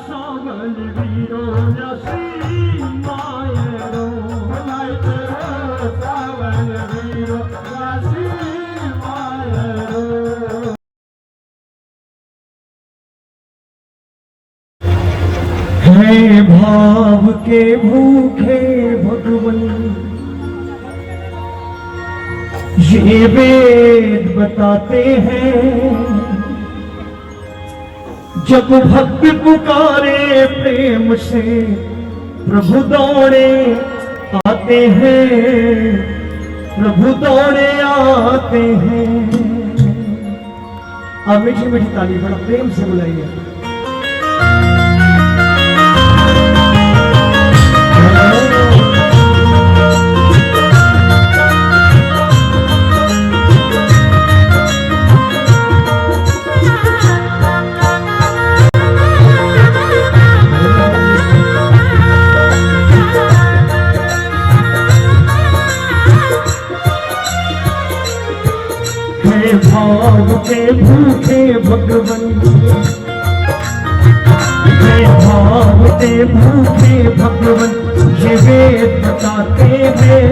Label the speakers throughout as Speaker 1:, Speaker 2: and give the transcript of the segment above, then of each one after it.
Speaker 1: सावल वीरो नसी Miro light सावल वीरो नसी मायरो। है भाव के भूखे भगवन ये वेद बताते हैं, जब भक्त पुकारे प्रेम से प्रभु दौड़े आते हैं, प्रभु दौड़े आते हैं। आप मीठी मीठी ताली बड़ा प्रेम से बुलाइए। भाव के भूखे भगवन, भाव के भूखे भगवन ये वेद बताते हैं,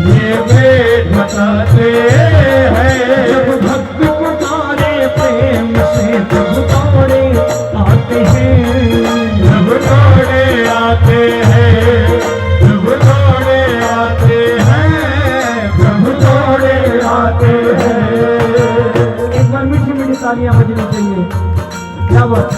Speaker 1: ये वेद बताते हैं। जब भक्त पुकारे प्रेम से प्रभु दौड़े आते हैं, प्रभु दौड़े आते हैं, प्रभु दौड़े आते हैं, प्रभु दौड़े आते हैं। मीठी मीठी तालियां बजनी चाहिए। क्या बात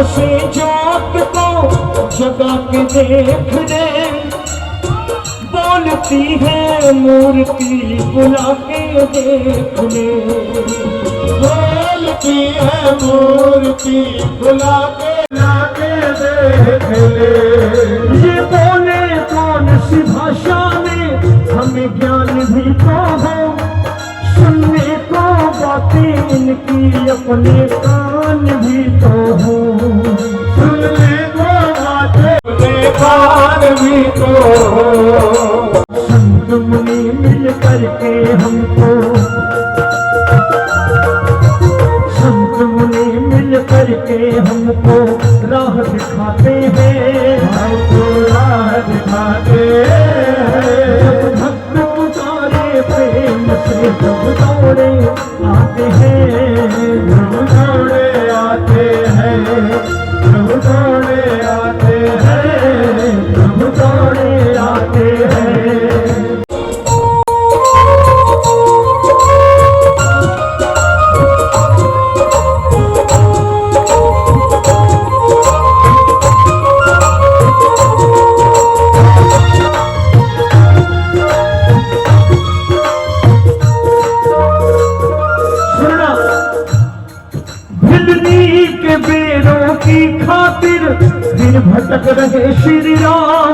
Speaker 1: से जात को जगा के देख ले, बोलती है मूर्ति बुला के देख ले, बोलती है मूर्ति बुला के देख ले। ये बोले कौन सी भाषा में हमें ज्ञान भी तो हो, सुनने को बातें इनकी अपने कान भी तो हो, सुनने को बातें अपने कान भी तो हो। संत मुनि मिल करके हमको, संत मुनि मिल करके हमको राह दिखाते हैं, हमको राह दिखाते हैं। भक्त पुकारे प्रेम से प्रभु दौड़े आते हैं, प्रभु दौड़े आते हैं, प्रभु दौड़े आते हैं, प्रभु दौड़े आते हैं। बेरों की खातिर दिन भटक रहे श्री राम,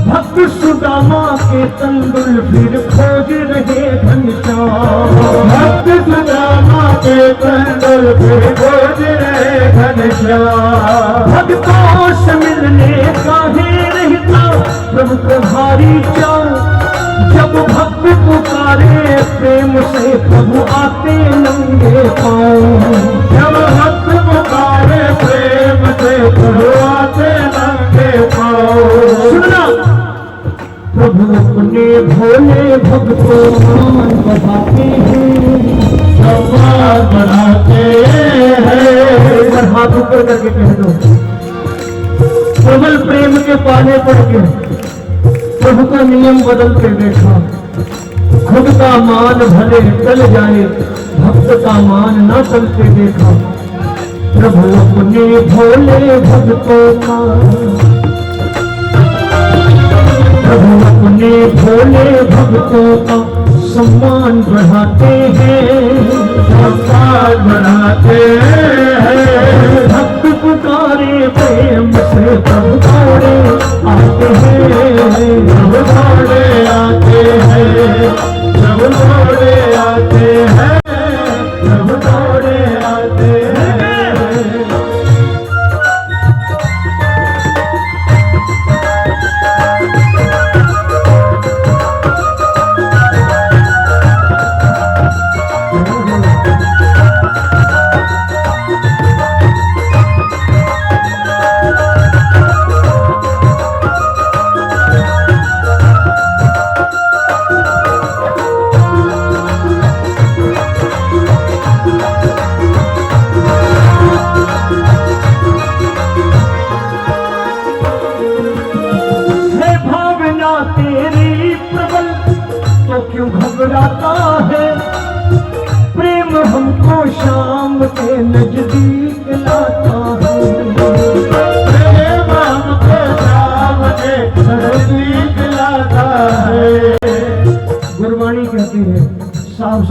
Speaker 1: भक्त सुदामा के तंदुल फिर खोज रहे घनश्याम, भक्त सुदामा के तंदुल फिर खोज रहे घनश्याम। भक्तों से मिलने काहे रहता प्रभु को भारी चाव, जब भक्त पुकारे प्रेम से प्रभु आते नंगे पाँव, जब भक्त पुकारे प्रेम से प्रभु आते नंगे पाँव। सुनना, प्रभु अपने भोले भक्तों मान बढ़ाते हैं, सम्मान बढ़ाते हैं। एक बार हाथ ऊपर करके कह दो, प्रबल प्रेम के पाले पड़ के प्रभु का नियम बदलते देखा, खुद का मान भले टल जाए भक्त का मान न टलते देखा। प्रभु अपने भोले भक्तों का, प्रभु अपने भोले भक्तों का सम्मान बढ़ाते हैं, सम्मान बढ़ाते हैं। भक्त पुकारे प्रेम से प्रभु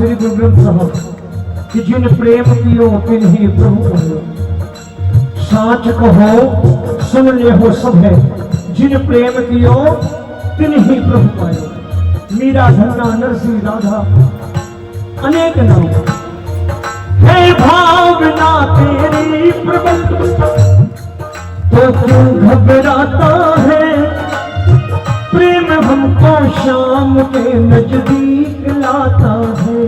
Speaker 1: श्री गुरु ग्रंथ साहब कि जिन प्रेम कियो तिन्हि प्रभु कहो, साच कहो सुन ले हो सब है, जिन प्रेम कियो तिन्हि प्रभु पायो। मीरा, धन्ना, नरसिंह, राधा अनेक नाम है। भावना तेरी प्रबल तो क्यों घबराता है, प्रेम हमको शाम के नजदीक लाता है।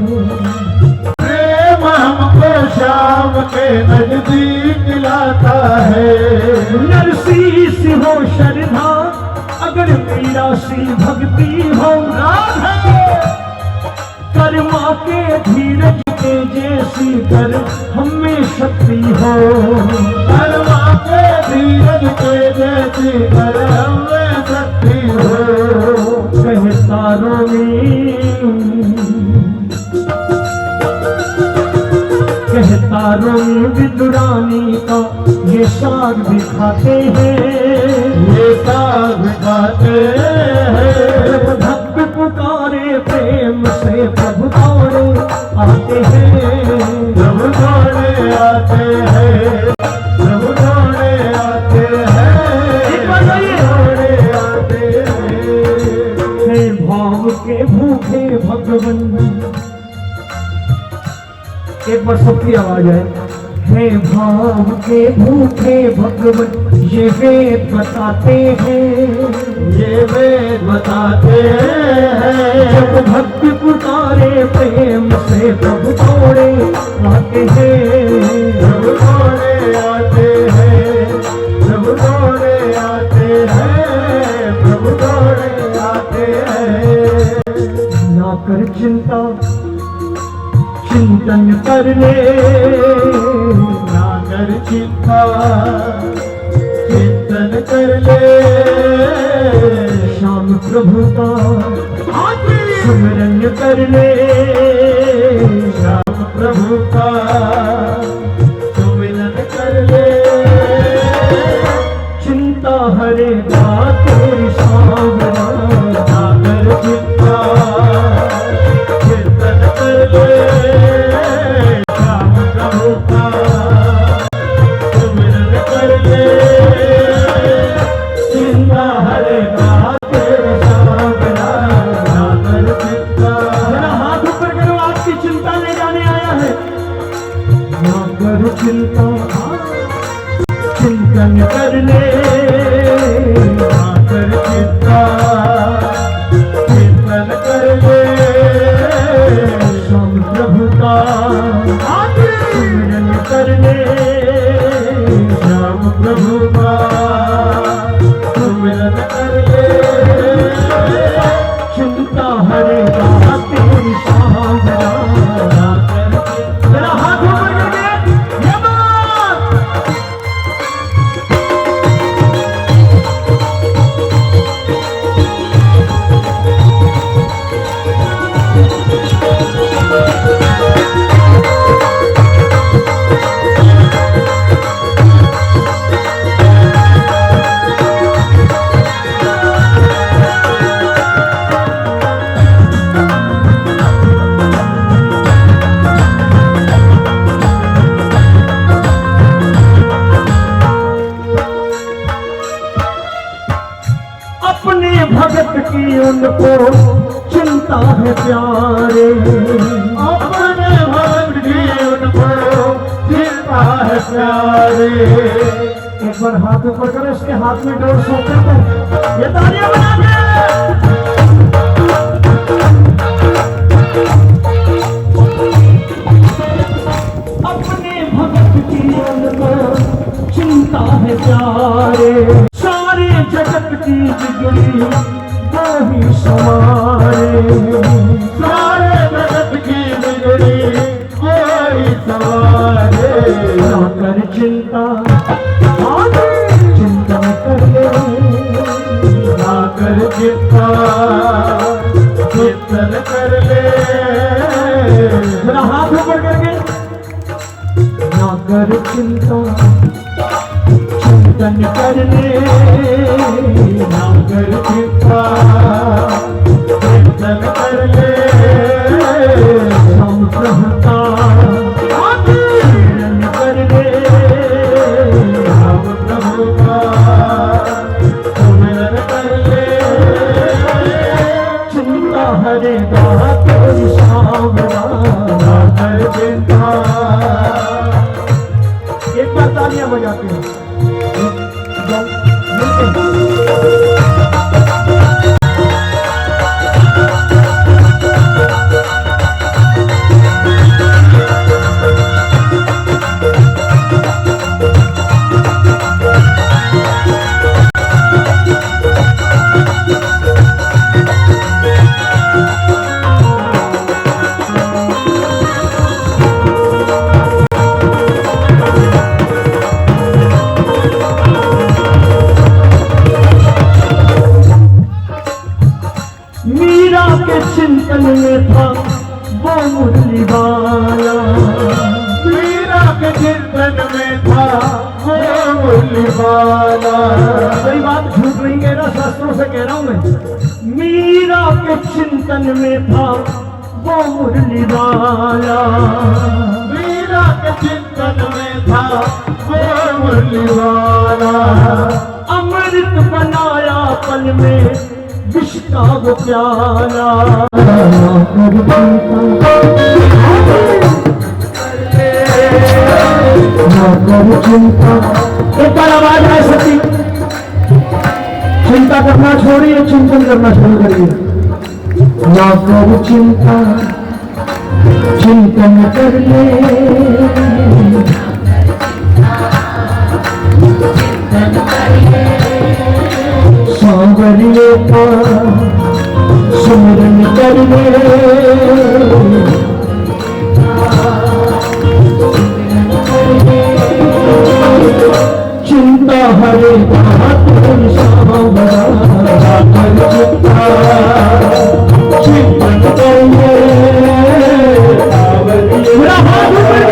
Speaker 2: प्रेम हमको शाम के नजदीक लाता है।
Speaker 1: नरसी सी हो श्रद्धा, अगर मीरा सी भक्ति हो, राधे कर माँ के धीरज के जैसी कर हमें शक्ति हो।
Speaker 2: कर माँ के धीरज के जैसी कर हमें शक्ति हो।
Speaker 1: कहे तारों में, कहे तारों में विदुरानी का ये साग दिखाते हैं,
Speaker 2: ये साग दिखाते हैं।
Speaker 1: भक्त पुकारे प्रेम से प्रभु दौड़े आते हैं,
Speaker 2: प्रभु दौड़े आते हैं, प्रभु दौड़े आते हैं, दौड़े आते हैं।
Speaker 1: हे भाव के भूखे भगवन, एक बार सबकी आवाज है भाव के भूखे भगवन ये वेद बताते हैं,
Speaker 2: ये वेद बताते हैं।
Speaker 1: जब भक्त पुकारे प्रेम से प्रभु दौड़े आते हैं,
Speaker 2: प्रभु दौड़े आते हैं, प्रभु दौड़े आते हैं, प्रभु दौड़े आते हैं।
Speaker 1: ना कर चिंता चिंतन कर ले,
Speaker 2: ना कर चिंता चिंतन कर ले।
Speaker 1: श्याम प्रभु का सुमिरन कर ले,
Speaker 2: श्याम प्रभु का सुमिरन कर ले।
Speaker 1: चिंता हरेगा तेरी सांवरा,
Speaker 2: ना कर चिंता चिंतन कर ले। श्याम प्रभु का सुमिरन कर ले। चिंता हरेगा तेरी सांवरा, ना कर चिंता।
Speaker 1: जरा हाथ ऊपर करो, आपकी चिंता ले जाने आया है। ना कर चिंता चिंतन कर ले,
Speaker 2: ना कर चिंता चिंतन कर ले।
Speaker 1: श्याम प्रभु का सुमिरन कर ले,
Speaker 2: श्याम प्रभु का सुमिरन कर ले।
Speaker 1: चिंता हरेगा तेरी सांवरा।
Speaker 2: ना कर चिंता।
Speaker 1: जरा हाथ ऊपर करके ये बात। अपने भगत की उनको चिंता है प्यारे,
Speaker 2: अपने भक्त की उनको चिंता है प्यारे।
Speaker 1: एक बार हाथ ऊपर करो, इसके हाथ में डोर सौंपे तो ये तालियां बना के। अपने भगत की उनको चिंता है प्यारे, सारे जगत की बिगड़ी वो ही सवारे।
Speaker 2: सारे जगत की बिगड़ी कोई सवारे।
Speaker 1: ना कर चिंता चिंतन कर ले,
Speaker 2: ना कर चिंता चिंतन कर ले।
Speaker 1: मेरा हाथ ऊपर करके। ना कर चिंता चिंतन कर ले,
Speaker 2: ना कर चिंता चिंतन कर ले।
Speaker 1: श्याम चिंतन में था वो मुरली वाला।
Speaker 2: मीरा के चिंतन में था वो मुरली वाला।
Speaker 1: कोई बात झूठ नहीं कह रहा, शास्त्रों से कह रहा हूं मैं। मीरा के चिंतन में था वो मुरली वाला।
Speaker 2: मीरा के चिंतन में था वो मुरली वाला।
Speaker 1: अमृत बनाया पल में विष का वो प्याला। एक बार आवाज आए सकती, चिंता करना छोड़िए, चिंतन करना शुरू करिए। ना कर चिंता, चिंतन कर ले। सांवरिए का सुमिरन कर ले। चिंता हरे बात सांवरा कर चिंता, चिंतन कर ले। मेरा हाथ ऊपर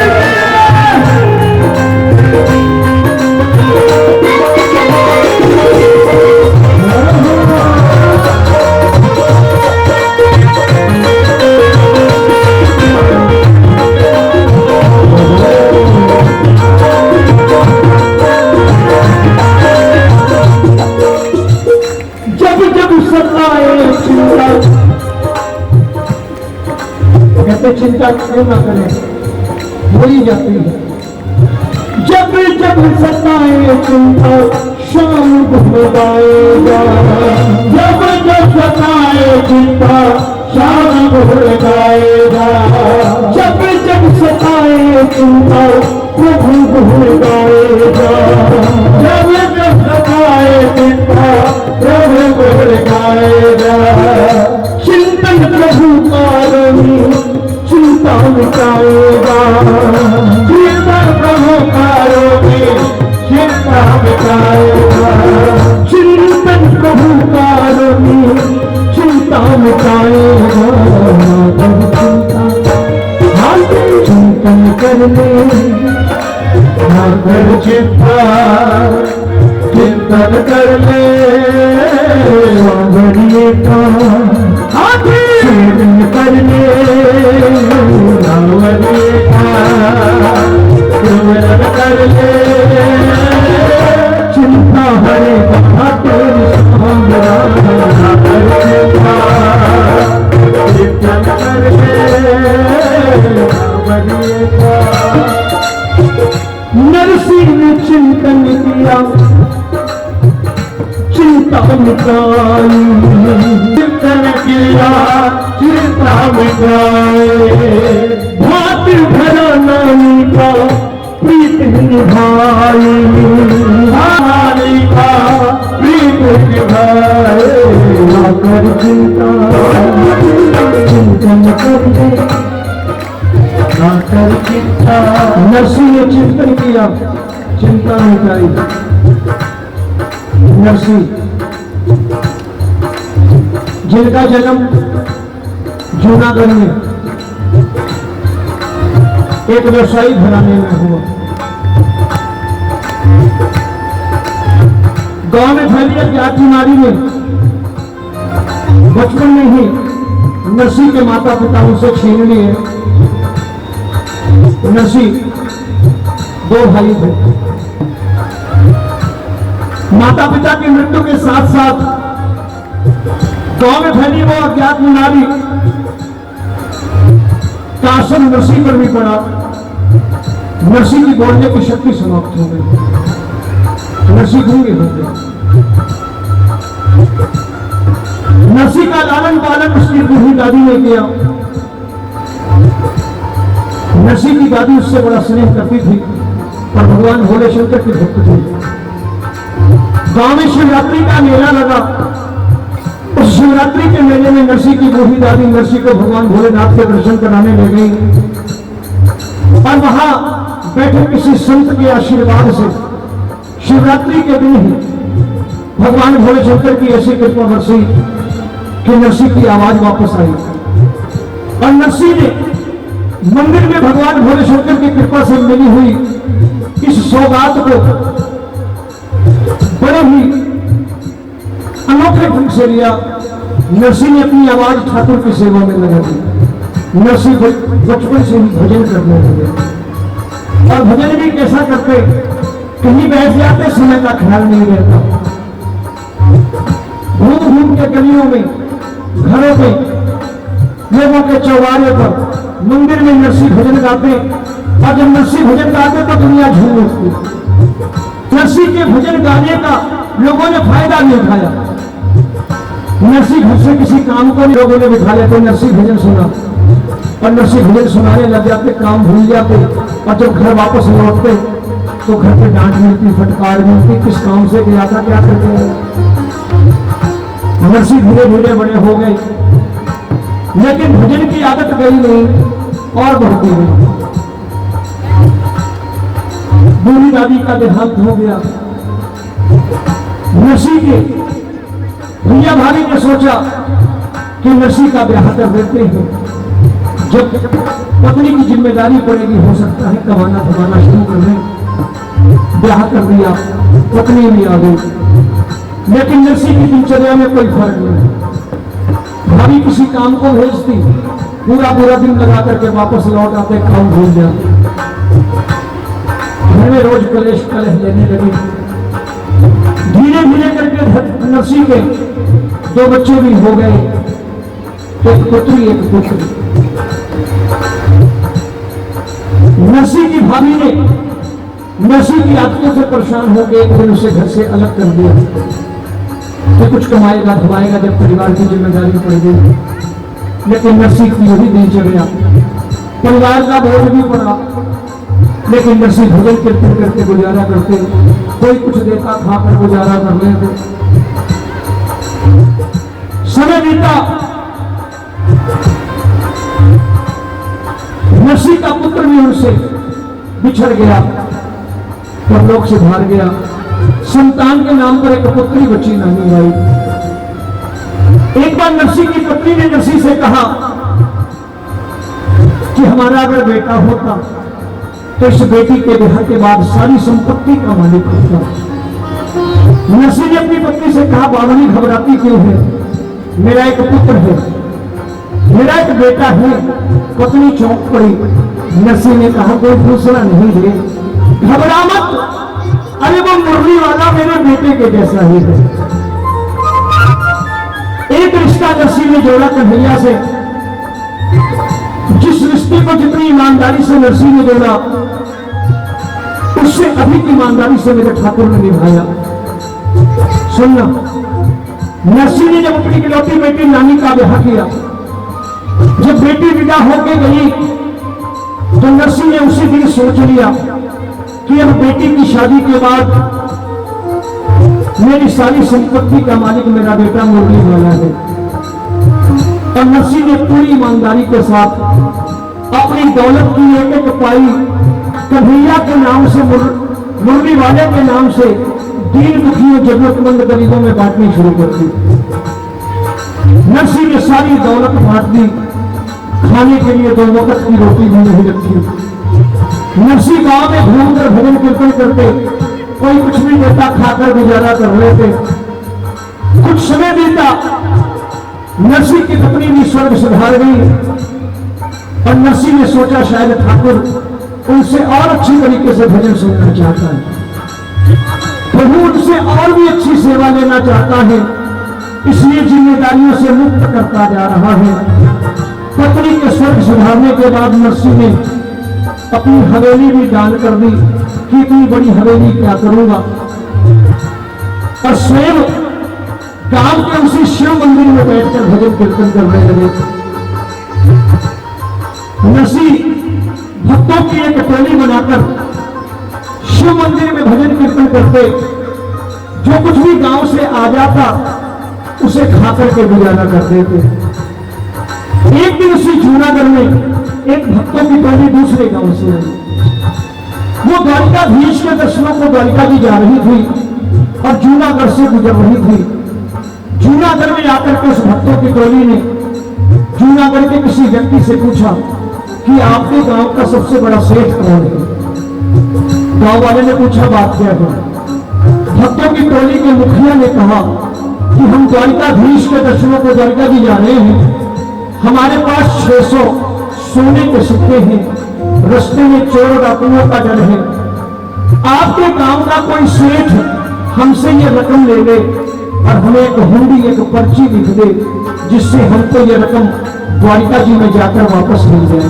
Speaker 1: करके चिंता क्यों ना करें, हो ही जाती है। जब जब सताए चिंता शाम हो जाएगा। जब जब सताए चिंता शाम हो जाएगा। जब जब सताए चिंता प्रभु भूल जाएगा। जब जब सताए चिंता प्रभु भूल जाएगा। चिंतन प्रभु कारणी चिंता मिटाएगा। चिंतन प्रभु कारणी चिंता मिटाएगा। चिंतन प्रभु कारणी चिंता मिटाएगा। चिंतन कर ले, ना कर चिंता, चिंतन कर ले। सांवरिए का चिंतन कर ले। सांवरिए का चिंतन कर ले। चिंता हरे बात सांवरा कर चिंता, चिंतन कर ले। सांवरिए का नरसिंह ने चिंतन किया, चिंता मिटाई। चिंतन किया, चिंता मिटाई। भात भरा नानी का प्रीत निभाई। नानी का प्रीत निभाई। ना कर चिंता, चिंतन कर ले। ना कर चिंता। नरसिंह ने चिंतन किया, चिंता मिटाई। नरसिंह जिनका जन्म जूनागढ़ में एक व्यवसायी घराने में हुआ। गांव में फैली अज्ञात बीमारी में बचपन में ही नरसिंह के माता पिता उनसे छीन लिए। नरसिंह दो भाई थे। माता पिता की मृत्यु के साथ साथ गांव में फैली वो अज्ञात बीमारी का असर नरसिंह पर भी पड़ा। नरसिंह की बोलने की शक्ति समाप्त हो गई। नरसिंह गूंगे हो गए। नरसिंह का लालन पालन उसकी बूढ़ी दादी ने किया। नरसिंह की दादी उससे बड़ा स्नेह करती थी, पर भगवान भोले शंकर की भक्त थी। गांव में शिवरात्रि का मेला लगा। उस शिवरात्रि के मेले में नरसिंह की बूढ़ी दादी नरसिंह को भगवान भोलेनाथ के दर्शन कराने ले गई। और वहां बैठे किसी संत के आशीर्वाद से शिवरात्रि के दिन ही भगवान भोले शंकर की ऐसी कृपा बरसी कि नरसिंह की आवाज वापस आई। और नरसिंह ने मंदिर में भगवान भोले शंकर की कृपा से मिली हुई इस सौगात को बड़े ही अनोखे ढंग से लिया। नरसिंह ने अपनी आवाज ठाकुर की सेवा में लगा दी। नरसिंह बचपन से ही भजन करने लगे और भजन भी कैसा करते, कहीं बैठ जाते समय का ख्याल नहीं रहता, घूम घूम के गलियों में, घरों में, लोगों के चौबारे पर, मंदिर में नरसिंह भजन गाते। और जब नरसिंह भजन गाते तो दुनिया झूम उठती। नरसिंह के भजन गाने का लोगों ने फायदा नहीं उठाया। नरसिंह घर से किसी काम को लोगों ने बिठा लिया तो नरसिंह भजन सुना और नरसिंह भजन सुनाने लग जाते, काम भूल जाते। और जब घर वापस लौटते तो घर पे डांट मिलती, फटकार मिलती, किस काम से गया था, क्या करते हैं। नरसिंह धीरे धीरे बड़े हो गए, लेकिन भजन की आदत गई नहीं और बढ़ती गई। बूढ़ी दादी का देहांत हो गया। नरसिंह के भैया भाभी ने सोचा कि नरसिंह का ब्याह कर देते हैं। जब पत्नी की जिम्मेदारी पड़ेगी, हो सकता है कमाना धमाना शुरू कर दें। ब्याह कर दिया, पत्नी भी आ गई, लेकिन नरसिंह की दिनचर्या में कोई फर्क नहीं। भाभी किसी काम को भेजती, पूरा दिन लगा करके वापस लौट आते, काम भूल जाते। घर में रोज कलेश कलह लेने लगी। धीरे धीरे करके नरसिंह के 2 बच्चे भी हो गए, एक पुत्री एक पुत्री। नरसिंह की भाभी ने नरसिंह की आदतों से परेशान होकर एक दिन उसे घर से अलग कर दिया कि कुछ कमाएगा धमाएगा जब परिवार की जिम्मेदारी पड़ गई। लेकिन नरसिंह की वही दिनचर्या, परिवार का बोझ भी पड़ा, लेकिन नरसिंह भजन कीर्तन करके गुजारा करते। कोई कुछ देता, खाकर गुजारा कर लेते। समय बीता, नरसिंह का पुत्र भी उनसे बिछड़ गया, परलोक से बाहर गया। संतान के नाम पर एक पुत्री बची नहीं आई। एक बार नरसिंह की पत्नी ने नरसिंह से कहा कि हमारा अगर बेटा होता तो इस बेटी के ब्याह के बाद सारी संपत्ति का मालिक होता। नरसिंह ने अपनी पत्नी से कहा, बावनी घबराती क्यों है, मेरा एक पुत्र है, मेरा एक बेटा है। पत्नी चौंक पड़ी। नरसिंह ने कहा, कोई दूसरा नहीं है, घबरा मत, अरे वो मुरली वाला मेरे बेटे के जैसा ही है। एक रिश्ता नरसिंह ने जोड़ा कन्हैया से। जिस रिश्ते को जितनी ईमानदारी से नरसिंह ने जोड़ा, उससे अधिक ईमानदारी से मेरे ठाकुर ने निभाया। सुनना, नरसिंह ने जब अपनी इकलौती बेटी नानी का ब्याह किया, जब बेटी विदा होके गई तो नरसिंह ने उसी दिन सोच लिया कि अब बेटी की शादी के बाद मेरी सारी संपत्ति का मालिक मेरा बेटा मुरली वाला है। और नरसिंह ने पूरी ईमानदारी के साथ अपनी दौलत की एक एक पाई कन्हैया के नाम से, मुरली वाले के नाम से दीन दुखियों जरूरतमंद गरीबों में बांटनी शुरू कर दी। नरसिंह ने सारी दौलत बांट दी, खाने के लिए 2 वक्त की रोटी भी नहीं रखी। नरसिंह गांव में घूमकर भजन कीर्तन करते, कोई कुछ भी देता, खाकर गुजारा कर रहे थे। कुछ समय बीता, नरसिंह की पत्नी भी स्वर्ग सुधार गई और नरसिंह ने सोचा शायद ठाकुर उनसे और अच्छी तरीके से भजन सुनना चाहता है, प्रभु उनसे और भी अच्छी सेवा लेना चाहता है, इसलिए जिम्मेदारियों से मुक्त करता जा रहा है। पत्नी के स्वर्ग सुधारने के बाद नरसिंह ने अपनी हवेली भी दान कर दी कि इतनी बड़ी हवेली क्या करूंगा, और स्वयं गांव के उसी शिव मंदिर में बैठकर भजन कीर्तन करने लगे। नरसिंह भक्तों की एक टोली बनाकर शिव मंदिर में भजन कीर्तन करते, जो कुछ भी गांव से आ जाता उसे खाकर के गुजारा करते थे। एक दिन उसी जूनागढ़ में एक भक्तों की टोली दूसरे गांव से आई। वो द्वारिकाधीश के दर्शनों को द्वारिका जी जा रही थी और जूनागढ़ से गुजर रही थी। जूनागढ़ में आकर के उस भक्तों की टोली ने जूनागढ़ के किसी व्यक्ति से पूछा कि आपके गांव का सबसे बड़ा सेठ कौन है। गांव वाले ने पूछा बात क्या है। भक्तों की टोली के मुखिया ने कहा कि हम द्वारिकाधीश के दर्शनों को द्वारिका जी जा रहे हैं, हमारे पास 600 सोने के सिक्के हैं, रास्ते में चोर डाकुओं का डर है, आपके गांव का कोई सेठ हमसे ये रकम ले ले और हमें एक हुंडी एक पर्ची लिख दे जिससे हमको ये रकम द्वारिका जी में जाकर वापस मिल जाए।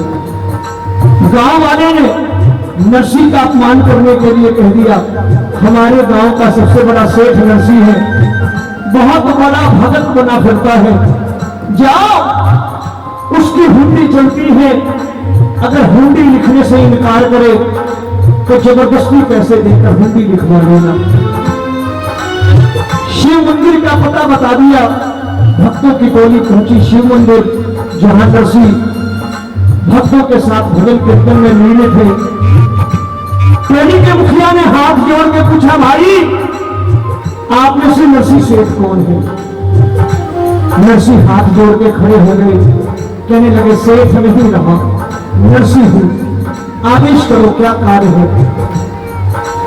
Speaker 1: गांव वाले ने नरसी का अपमान करने के लिए कह दिया, हमारे गांव का सबसे बड़ा सेठ नरसी है, बहुत बड़ा भगत बना फिरता है, जाओ उसकी हुंडी चलती है, अगर हुंडी लिखने से इनकार करे तो जबरदस्ती पैसे देकर हुंडी लिखवा लेना। शिव मंदिर का पता बता दिया। भक्तों की टोली पहुंची शिव मंदिर, जहां नरसी भक्तों के साथ भजन कीर्तन में लीन थे। टोली के मुखिया ने हाथ जोड़ के पूछा, भाई आप में से नरसी सेठ कौन है। नरसी हाथ जोड़ के खड़े हो गए, कहने लगे सेठ नहीं रहा, नरसी हूं, आदेश करो क्या कार्य है।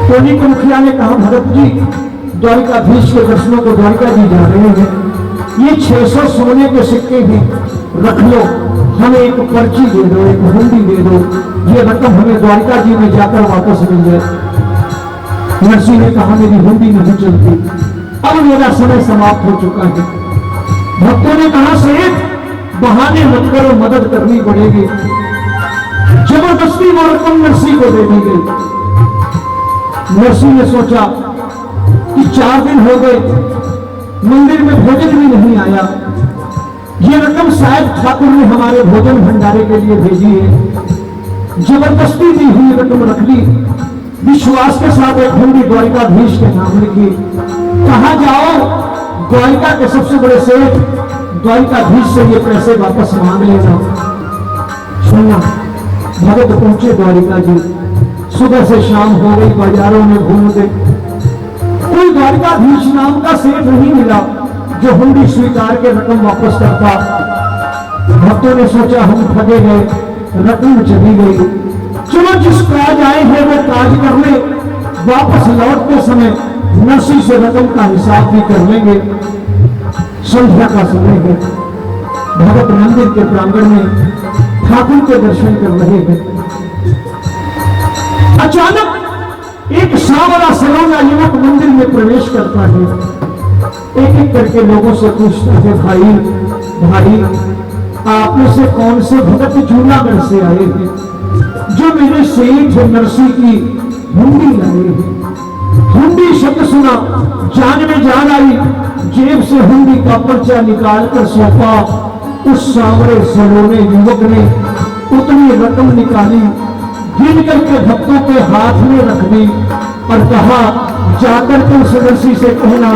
Speaker 1: टोली के मुखिया ने कहा, भरत जी द्वारिकाधीश के दर्शनों को द्वारिका जी जा रहे हैं, ये 600 सोने के सिक्के हैं, रख लो, हमें एक पर्ची दे दो, एक हुंडी दे दो, ये रकम हमें द्वारिका जी में जाकर वापस मिल जाए। नरसी ने कहा, मेरी हुंडी नहीं चलती, अब मेरा समय समाप्त हो चुका है। भक्तों ने कहा, सेठ बहाने मत करो, मदद करनी पड़ेगी। जबरदस्ती वो रकम नरसी को दे दी गई। नरसी ने सोचा कि 4 दिन हो गए, मंदिर में भोजन भी नहीं आया, ये रकम शायद ठाकुर ने हमारे भोजन भंडारे के लिए भेजी है। जबरदस्ती दी हुई रकम रख ली, विश्वास के साथ एक हुंडी द्वारिकाधीश के नाम लिखी। कहा, जाओ द्वारिका के सबसे बड़े सेठ द्वारिकाधीश से ये पैसे वापस मांग लेना। सुनना, भगत पहुंचे द्वारिका जी, सुबह से शाम हो गई, बाजारों में घूम गए, कोई द्वारिकाधीश नाम का सेठ नहीं मिला जो हुंडी स्वीकार के रकम वापस करता। भक्तों ने सोचा हम ठगे गए, रकम चली गई, चलो जिस काज आए हैं वो काज कर ले, वापस लौटते समय नरसी से रकम का हिसाब भी कर लेंगे। संध्या का समय है, भगत मंदिर के प्रांगण में ठाकुर के दर्शन कर रहे हैं। अचानक एक सांवला सलोना युवक मंदिर में प्रवेश करता है। एक एक करके लोगों से पूछता है, भाई आप में से कौन से भगत जूनागढ़ से आए हैं जो मेरे सेठ नरसी की हुंडी लाए हैं। हुंडी शब्द सुना, जान में जान आई, जेब से हुंडी का पर्चा निकाल कर सौंपा। उस सांवरे सलोने युवक ने उतनी रकम निकाली, गिन करके भक्तों के हाथ में रख दी और कहा, जाकर के उस नरसी से कहना,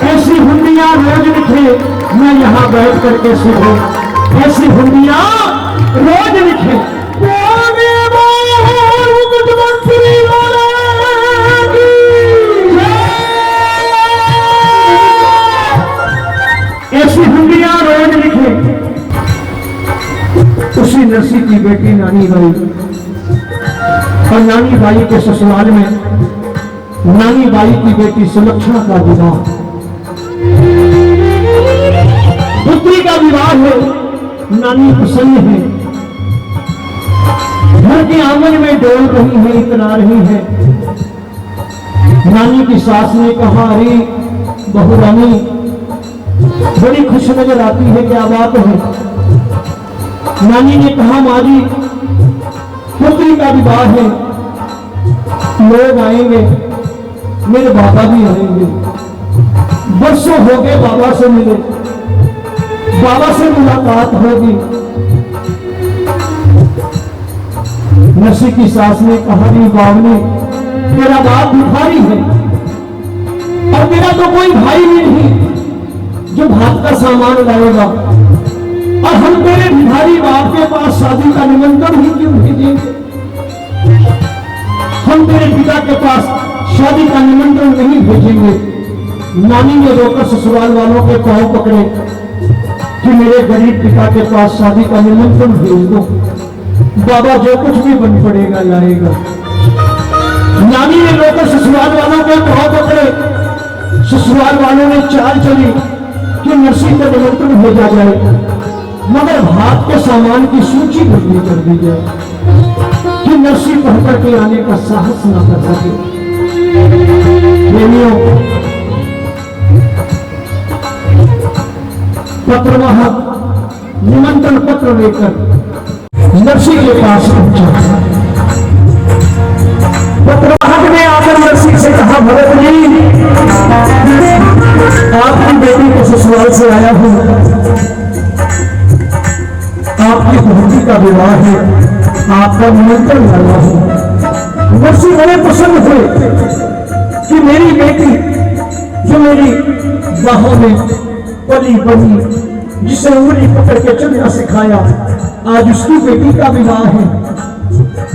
Speaker 1: ऐसी हुंडियां रोज लिखे, मैं यहां बैठ करके सुनूं, ऐसी हुंडियां रोज लिखे। ऐसी हुंडियां रोज लिखे। उसी नरसी की बेटी नानी बाई, और नानी बाई के ससुराल में नानी बाई की बेटी सुलक्षणा का विवाह, पुत्री का विवाह है। नानी प्रसन्न है, घर के आंगन में डोल रही है, इतना रही है। नानी की सास ने कहा, अरे बहू रानी बड़ी खुश नजर आती है, क्या बात है। नानी ने कहा, माँ जी पुत्री का विवाह है, लोग आएंगे, मेरे बाबा भी आएंगे, बरसों हो गए बाबा से मिले, बाबा से मुलाकात होगी। नरसी की सास ने कहा, नहीं बावनी, तेरा बाप भिखारी है और मेरा तो कोई भाई भी नहीं जो भात का सामान लाएगा, और हम तेरे भिखारी बाप के पास शादी का निमंत्रण ही क्यों भेजेंगे। हम तेरे पिता के पास शादी का निमंत्रण नहीं भेजेंगे। नानी ने रोकर ससुराल वालों के पांव पकड़े, कि मेरे गरीब पिता के पास शादी का निमंत्रण भेज दो, बाबा जो कुछ भी बन पड़ेगा लाएगा। नानी ने लोगों ससुराल वालों को कहा पकड़े, ससुराल वालों ने चाल चली कि नरसिंह का निमंत्रण भेजा जाए, मगर भात के सामान की सूची बदली कर दी जाए कि नरसिंह पढ़कर के आने का साहस न कर सके। प्रेमियों, पत्रवाहक निमंत्रण पत्र लेकर नरसिंह के पास पहुंचा। पत्रवाहक ने आकर नरसिंह से कहा, भरत जी, आपकी बेटी को ससुराल से आया हूं, आपकी बहन का विवाह है, आपका निमंत्रण लाया हूं। नरसिंह बड़े प्रसन्न हुए कि मेरी बेटी जो मेरी बाहों में पली बनी, जिसे उंगली पकड़ के चलना सिखाया, आज उसकी बेटी का विवाह है,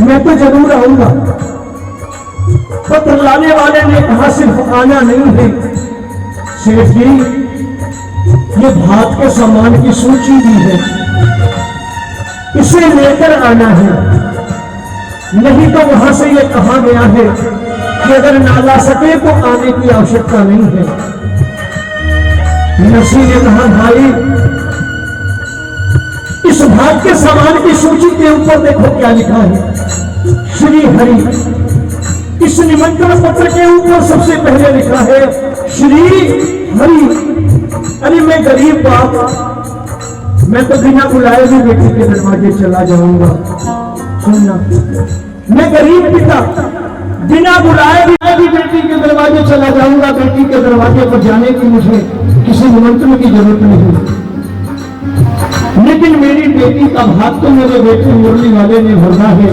Speaker 1: मैं तो जरूर आऊंगा। पत्र लाने वाले ने कहा, सिर्फ आना नहीं है सेठ जी, ये भात के सामान की सूची दी है, इसे लेकर आना है, नहीं तो वहां से ये कहा गया है कि अगर ना ला सके तो आने की आवश्यकता नहीं है। नरसिंह ने कहा, भाई इस भात के सामान की सूची के ऊपर देखो क्या लिखा है, श्री हरि। इस निमंत्रण पत्र के ऊपर सबसे पहले लिखा है श्री हरि। अरे मैं गरीब बाप, मैं तो बिना बुलाए भी बेटी के दरवाजे चला जाऊंगा। सुनना, मैं गरीब पिता बिना बुलाए भी बेटी के दरवाजे चला जाऊंगा। बेटी के दरवाजे पर जाने की मुझे किसी निमंत्रण की जरूरत नहीं, लेकिन मेरी बेटी का भाग तो मेरे बेटे मुरली वाले ने भरना है।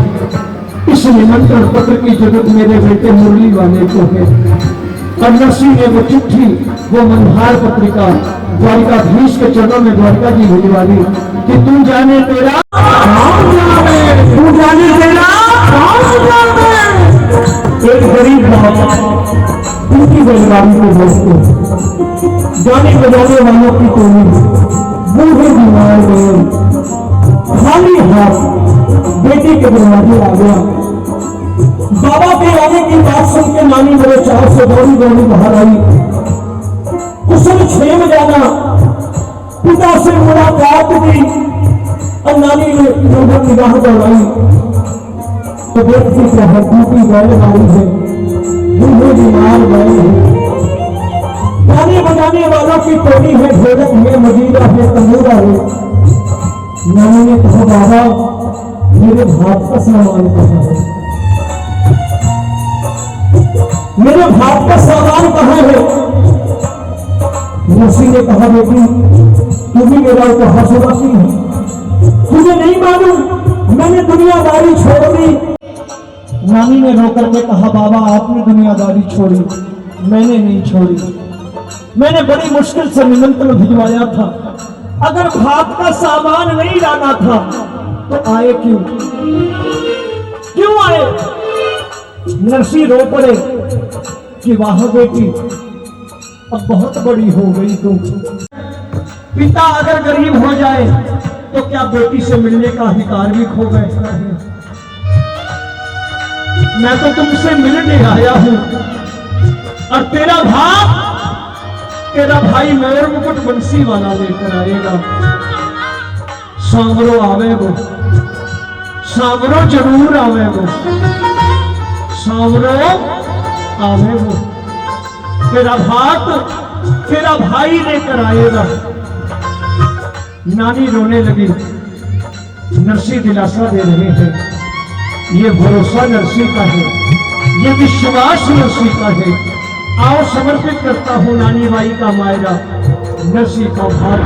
Speaker 1: इस निमंत्रण पत्र की जरूरत मेरे बेटे मुरली वाले को है। और नरसिंह ने वो चिट्ठी, वो मनहार पत्रिका द्वारिकाधीश के चरणों में द्वारिका जी भिजवा दी कि तू जाने तेरा राम जाने, तू जाने तेरा राम जाने। एक गरीब बाप उनकी बैलगाड़ी को देखते गाने बजाने वालों की टोली बूढ़े बीमार गए, खाली हाथ बेटी के दरवाजे आ गया। बाबा के आने की बात सुन के नानी बड़े चाव से दौड़ी दौड़ी बाहर आई। कुशल क्षेम जाना, पिता से मुलाकात की, और नानी ने नजर निगाह दौड़ाई तो देखती कि हड्डी बैल आई है, बूढ़े बीमार बैल है, गाने बजाने वालों की टोली है, ढोलक है, मजीरा है, तंबूरा है। नानी ने कहा, बाबा मेरे भात का सामान कहाँ है, मेरे भात का सामान कहाँ है। नरसिंह ने कहा, बेटी तू भी मेरा उपहास बाकी है, तुझे नहीं मालूम मैंने दुनियादारी छोड़ दी। नानी ने रोकर के कहा, बाबा आपने दुनियादारी छोड़ी, मैंने नहीं छोड़ी, मैंने बड़ी मुश्किल से निमंत्रण भिजवाया था। अगर भात का सामान नहीं लाना था तो आए क्यों, क्यों आए। नरसिंह रो पड़े कि वाह बेटी अब बहुत बड़ी हो गई तुम। पिता अगर गरीब हो जाए तो क्या बेटी से मिलने का अधिकार भी खो बैठता है। मैं तो तुमसे मिलने आया हूं और तेरा भाई मयूर मुकुट बंसी वाला लेकर आएगा। सांवरो आवेगो, सांवरो जरूर आवेगो, सांवरो आवेगो, तेरा भाई लेकर आएगा। नानी रोने लगी। नरसिंह दिलासा दे रहे हैं, ये भरोसा नरसिंह का है, ये विश्वास नरसिंह का है। आओ समर्पित करता हूं नानी माई का मायरा नरसिंह का भाग।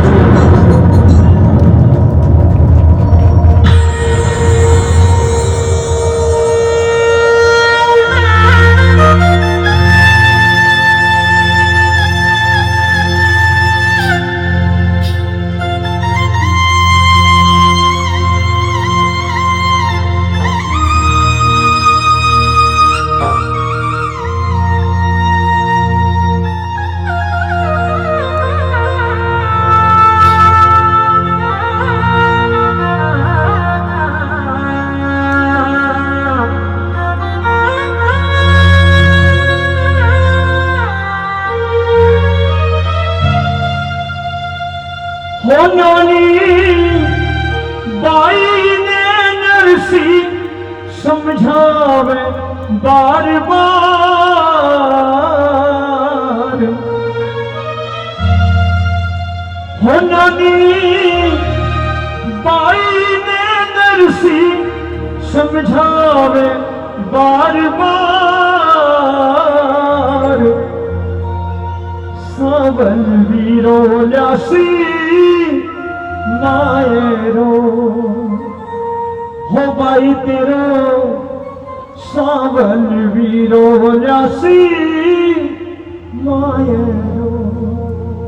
Speaker 1: हो नानी बाई ने नरसी समझावे बार बार। हो नानी बाई ने नरसी समझावे बार बार। सावन वीरो ल्यासी मायरो हो बाई तेरो सावन वीरो ल्यासी मायरो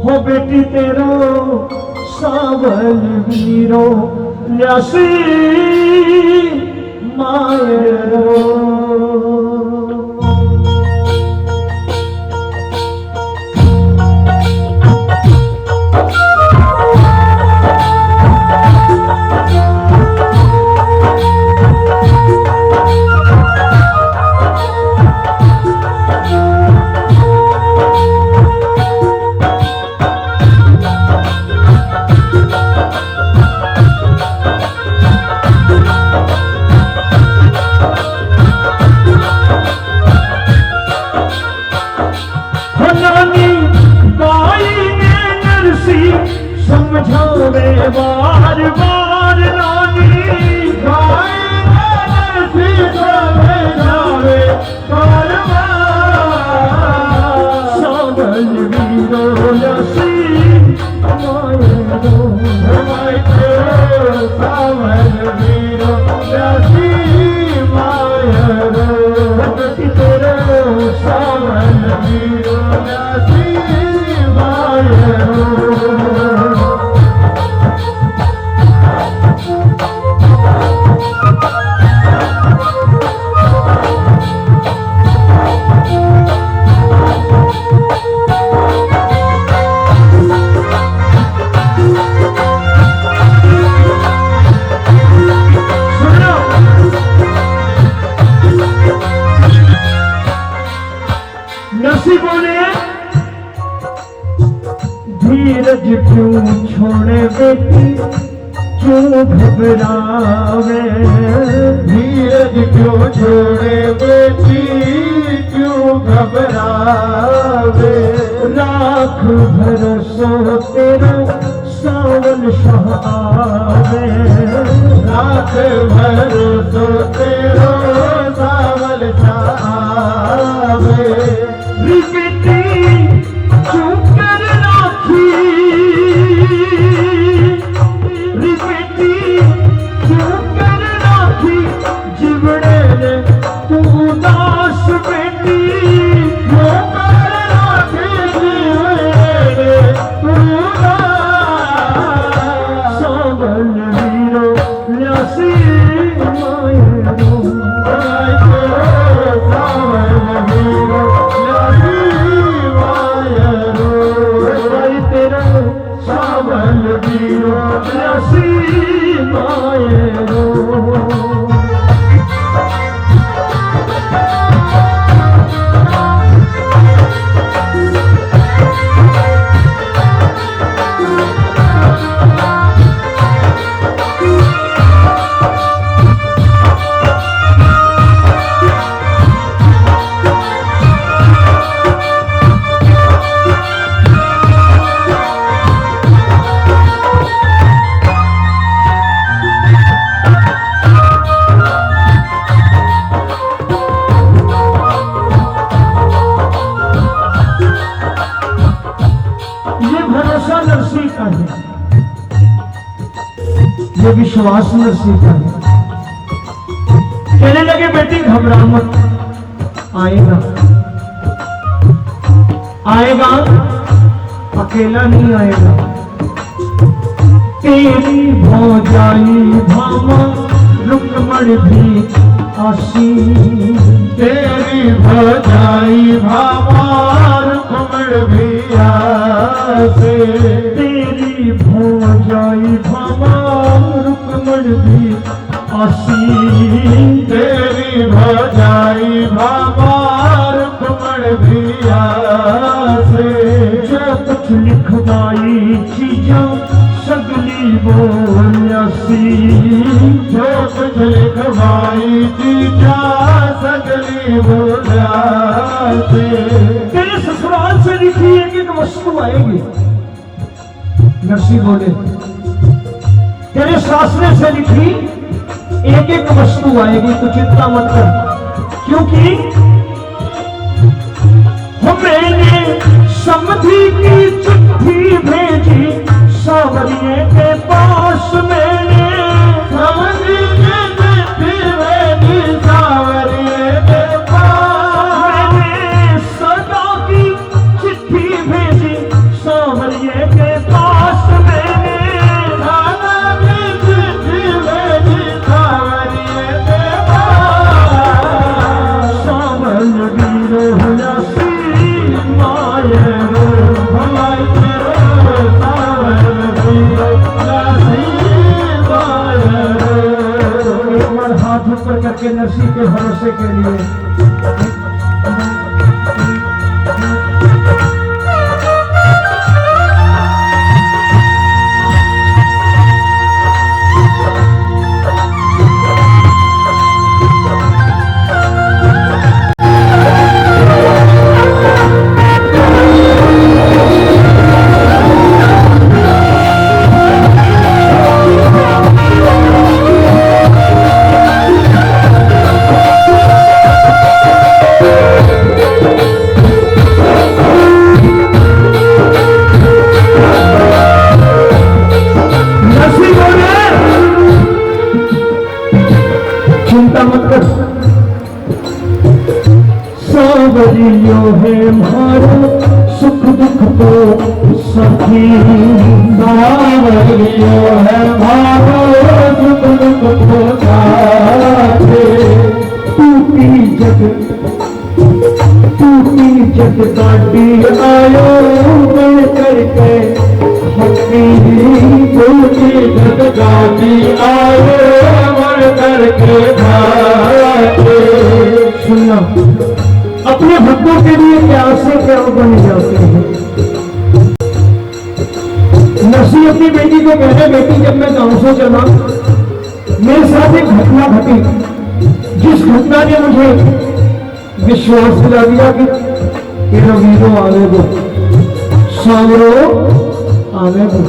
Speaker 1: हो बेटी तेरो सावन वीरो ल्यासी मायरो। समझावे बार बार नानी गाय नरसी समझावे बार बार। सावन वीरो ल्यासी मायरो सावन वीरो ल्यासी मायरो बेटी तेरो सावन वीरो ल्यासी मायरो। नरसी बोले धीरज क्यों छोड़े बेटी क्यों घबरावे। धीरज क्यों छोड़े बेटी क्यों घबरावे। राख भरोसो तेरो सावन शाह आवे। राख भरोसो तेरो सावन शाह आवे। बेटी चुप कर राखी बेटी चुप कर राखी जिवड़े ने तू दास बेटी चुप कर राखी जिवड़े तू दास। सावन वीरो ल्यासी मायरो सावन वीरो सावन वीरो ल्यासी मायरो। नरसी का है, ये विश्वास नरसी का है। कहने लगे बेटी घबरा मत, आएगा आएगा, अकेला नहीं आएगा। तेरी भौजाई भामा रुक्मण भी आसी। तेरी भौजाई भामा रुक्मण भी आसी। तेरी भौजाई भामा रुक्मण भी आसी। तेरी भौजाई भामा रुक्मण भी आसी। जो कुछ लिखवाई चीजा
Speaker 2: बोलसी जोत लिखवाई तीजा सगली बोलाते।
Speaker 1: तेरे ससुराल से लिखी एक एक वस्तु आएगी। नरसी बोले तेरे सासरे से लिखी एक एक वस्तु आएगी, तो चिंता मत कर, क्योंकि मैंने समधी की चिट्ठी भेजी सावरिये के पास। मैंने
Speaker 2: समधी की चिट्ठी भेजी सावरिये के पास।
Speaker 1: मैंने सदा की चिट्ठी भेजी सावरिये के पास। मैंने
Speaker 2: सदा की चिट्ठी भेजी सावरिये के पास।
Speaker 1: सावन वीरो हुलासी माये
Speaker 2: भलाई तेरे सावन वीरो हुलासी माये।
Speaker 1: एक बार हाथ ऊपर करके नरसी के भरोसे के लिए चिंता मत कर। सावरियो है मारो सुख दुख तो सखी।
Speaker 2: सावरियो है मारो सुख दुख तो साथे।
Speaker 1: टूटी जग गाड़ी आयो मिल करके हकी।
Speaker 2: टूटी जग गाड़ी आयो मर करके भागे।
Speaker 1: सुनना, अपने भक्तों के लिए प्यार से क्या बन जाते हैं। नरसी अपनी बेटी को कहते, बेटी जब मैं गांव से चला मेरे साथ एक घटना घटी, जिस घटना ने मुझे विश्वास दिला दिया कि तेरा वीरो आने दो, सांवरो आने दो।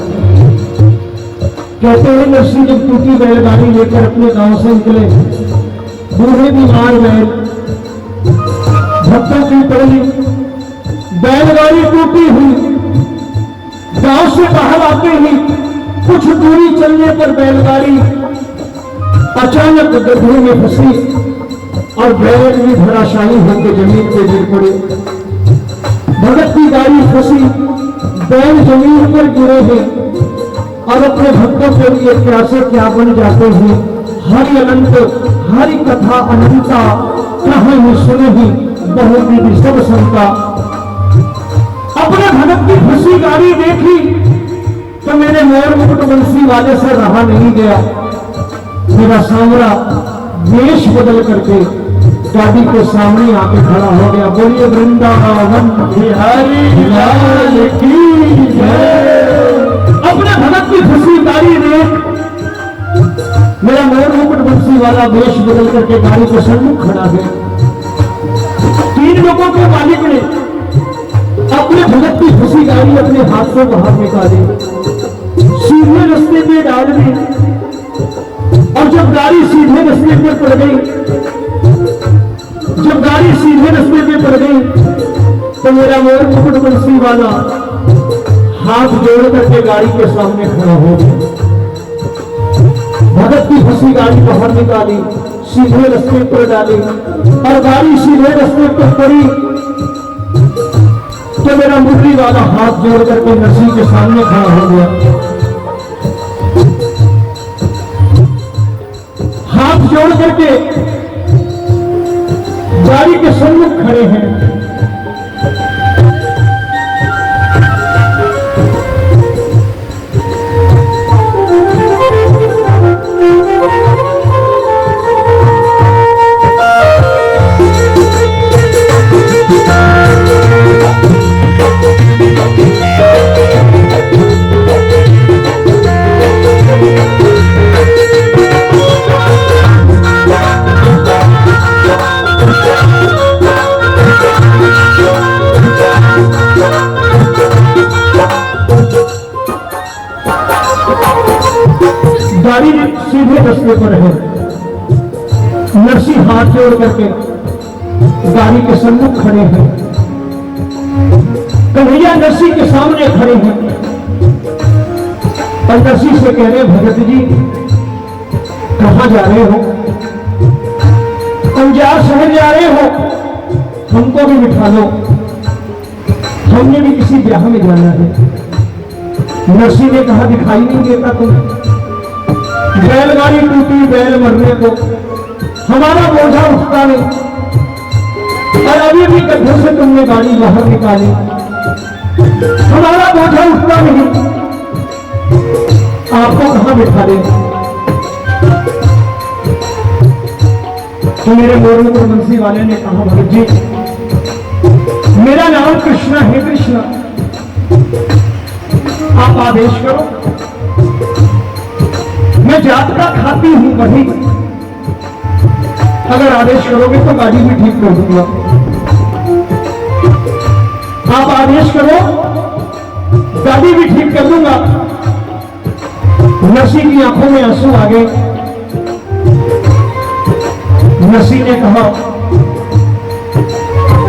Speaker 1: कहते हैं नरसी जब टूटी बैलगाड़ी लेकर अपने गांव से निकले, बूढ़े बीमार बैल भक्तों की टोली, बैलगाड़ी टूटी हुई। गांव से बाहर आते ही कुछ दूरी चलने पर बैलगाड़ी अचानक गड्ढे में फंसी और बैल भी धराशायी होकर जमीन पे गिर पड़े। भगत की गाड़ी फंसी, बैल जमीन पर गिरे हैं और अपने भक्तों के लिए क्या से क्या बन जाते हैं। हरि अनंत, हरि कथा अनंता, कहानी सुने ही बहुत ही सब संता। अपने भगत की फंसी गाड़ी देखी तो मेरे मोर मुकुट बंसी वाले से रहा नहीं गया। मेरा सांवरा वेश बदल करके गाड़ी के सामने आके खड़ा हो गया। बोलिए वृंदावन बिहारी लाल की जय। अपने भगत की फंसी गाड़ी देख मेरा मोर मुकुट बंसी वाला वेश बदल करके गाड़ी के सन्मुख खड़ा है। 3 लोगों के मालिक ने अपने भगत की फंसी गाड़ी अपने हाथ से बाहर निकाली, सीधे रास्ते पे डाल दी। और जब गाड़ी सीधे रास्ते पे पड़ गई, तो मेरा मोर मुकुट बंसी वाला हाथ जोड़ करके गाड़ी के सामने खड़ा हो गया। भगत की फंसी गाड़ी बाहर निकाली, सीधे रास्ते पर डाली और गाड़ी सीधे रास्ते पर पड़ी तो मेरा मुरली वाला हाथ जोड़ करके नरसी के सामने खड़ा हो गया। हाथ जोड़ करके गाड़ी के सन्मुख खड़े हैं। गाड़ी सीधे रास्ते पर है। नरसी हाथ जोड़ करके गाड़ी के सम्मुख खड़े हैं। कन्हैया नरसी के सामने खड़े हैं और नरसी से कह रहे भगत जी कहां जा रहे हो? अंजार शहर जा रहे हो? हमको भी बिठा लो, हमने भी किसी ब्याह में जाना है। नरसी ने कहा दिखाई नहीं देता तुम्हें? बैलगाड़ी टूटी बैल मरने को, हमारा बोझा उठता नहीं और अभी भी गड्ढे से तुमने गाड़ी बाहर निकाली, हमारा बोझा उठता नहीं, आपको कहां बिठा दे? तो मेरे मोरमुकुट बंसी वाले ने कहा भगत जी मेरा नाम कृष्णा है, कृष्णा आप आदेश करो, मैं यात्रा खाती हूं वही, अगर आदेश करोगे तो गाड़ी भी ठीक कर दूंगा। आप आदेश करो गाड़ी भी ठीक कर दूंगा। नरसी की आंखों में आंसू आ गए। नरसी ने कहा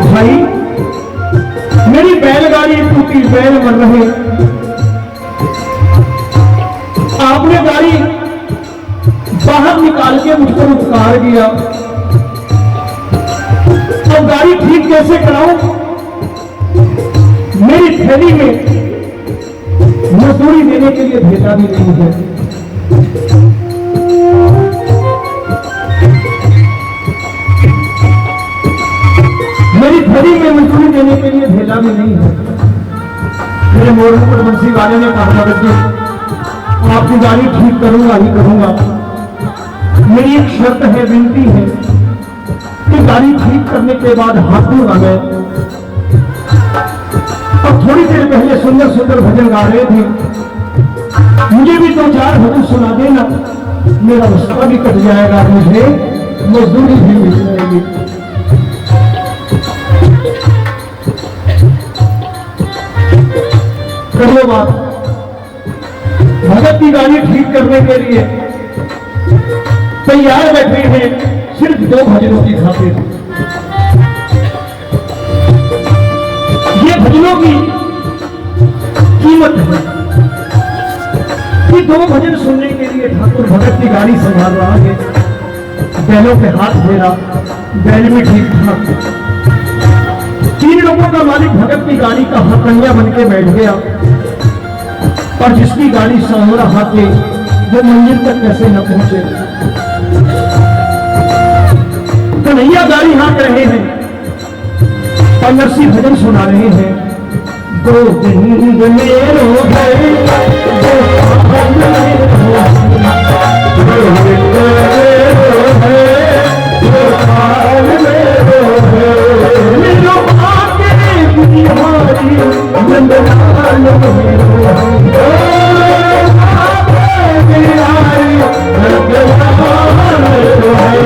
Speaker 1: भाई मेरी बैलगाड़ी टूटी बैल मर रहे, आपने गाड़ी बाहर निकाल के मुझको उपकार किया, तो गाड़ी ठीक कैसे कराऊं? मेरी थैली में मजदूरी देने के लिए भेजा भी नहीं है। मेरी थैली में मजदूरी देने के लिए भेजा भी नहीं है। मेरे मोरमुकुट बंसी वाले ने कहा भगत जी आपकी गाड़ी ठीक करूंगा ही करूंगा, मेरी एक शर्त है, विनती है कि गाड़ी ठीक करने के बाद हाथ दूंगा मैं। और थोड़ी देर पहले सुंदर सुंदर भजन गा रहे थे, मुझे भी दो चार भजन सुना देना, मेरा रास्ता भी कट जाएगा, मुझे मजदूरी भी मिल जाएगी। करो बात। भगत की गाड़ी ठीक करने के लिए तैयार बैठे हैं सिर्फ दो भजनों की खातिर। ये भजनों की कीमत है कि दो भजन सुनने के लिए ठाकुर भगत की गाड़ी संभाल रहा है, बैलों पे हाथ फेरा, बैल में ठीक ठाक। तीन लोगों का मालिक भगत की गाड़ी का हथकंडा बन के बैठ गया और जिसकी गाड़ी सांभ रहा थे वो मंजिल तक कैसे न पहुंचे। कन्हैया गाड़ी हाँक रहे हैं और नरसी भजन सुना रहे हैं। गोविंद मेरो है, गोविंद मेरो है, गोविंद मेरो है, गोपाल मेरो है, मेरो आके बिहारी नंदलाल मेरो है, आके बिहारी नंदलाल मेरो है।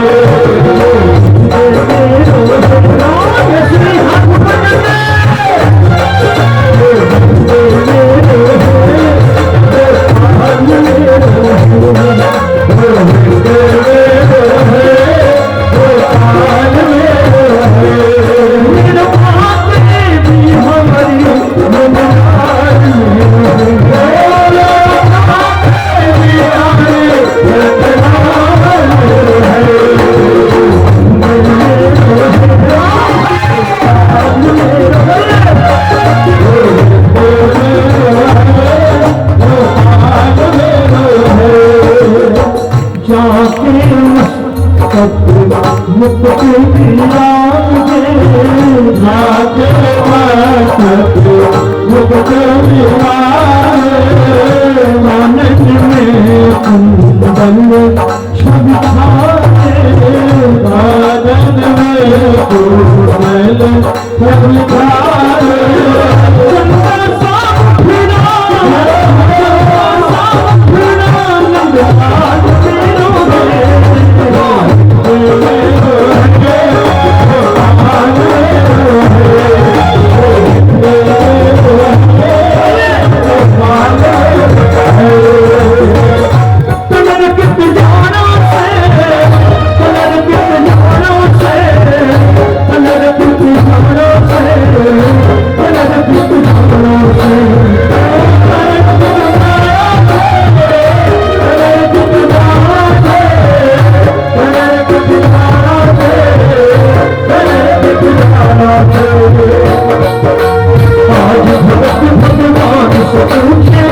Speaker 1: पूछे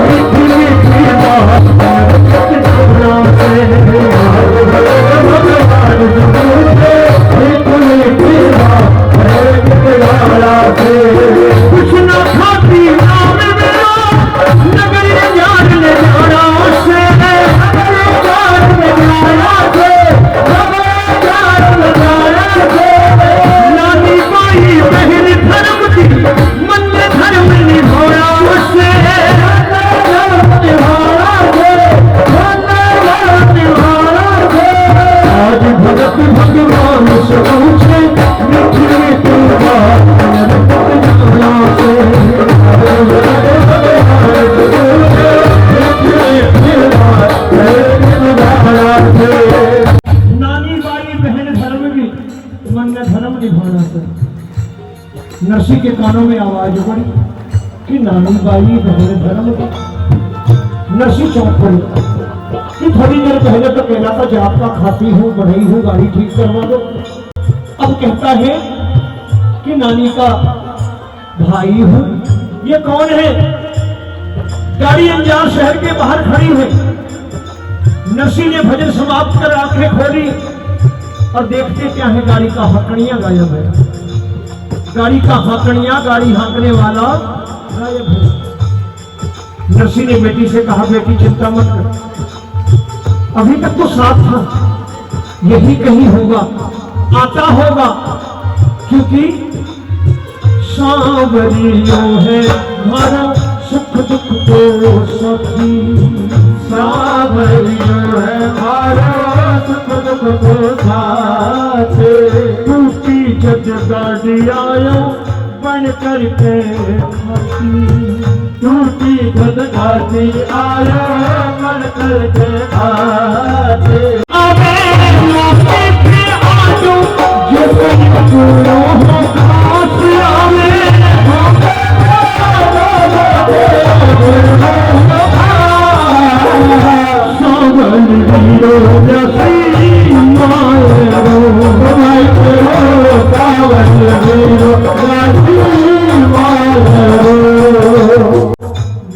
Speaker 1: मीठी मीठी बात भगवान से मीठी मीठी बात कुछ ना खाती नाम मेरा नगरी जान ले जाना से नानी कोई बहन धर्म की मन में धर्म निभाया से आज भगत भगवान से पूछे मीठी मीठी बात नानी बाई बहन धर्म की मन में धर्म निभाना से नरसी के कानों में आवाज पड़ी कि नानी बाई बहन धर्म की। नरसी चौंक पड़ी कि थोड़ी देर पहले तो कहना था जाप का खाती हूँ बढ़ई हूँ गाड़ी ठीक करवा दो, अब कहता है कि नानी का भाई हूँ। ये कौन है? गाड़ी अंजार शहर के बाहर खड़ी है। नरसी ने भजन समाप्त कर आंखें खोली और देखते क्या है, गाड़ी का हकड़ियां गायब है। गाड़ी का हकड़ियां, गाड़ी हाँकने वाला गायब है। नरसी ने बेटी से कहा, बेटी चिंता मत कर, अभी तक तो साथ था, यही कहीं होगा, आता होगा, क्योंकि सांवरियो है हमारा सुख दुख को सखी। सांवरियो है हमारा सुख दुख को साथ। टूटी जग गाड़ी आयो बन करके खाती, टूटी जग गाड़ी आयो बन करके खाते।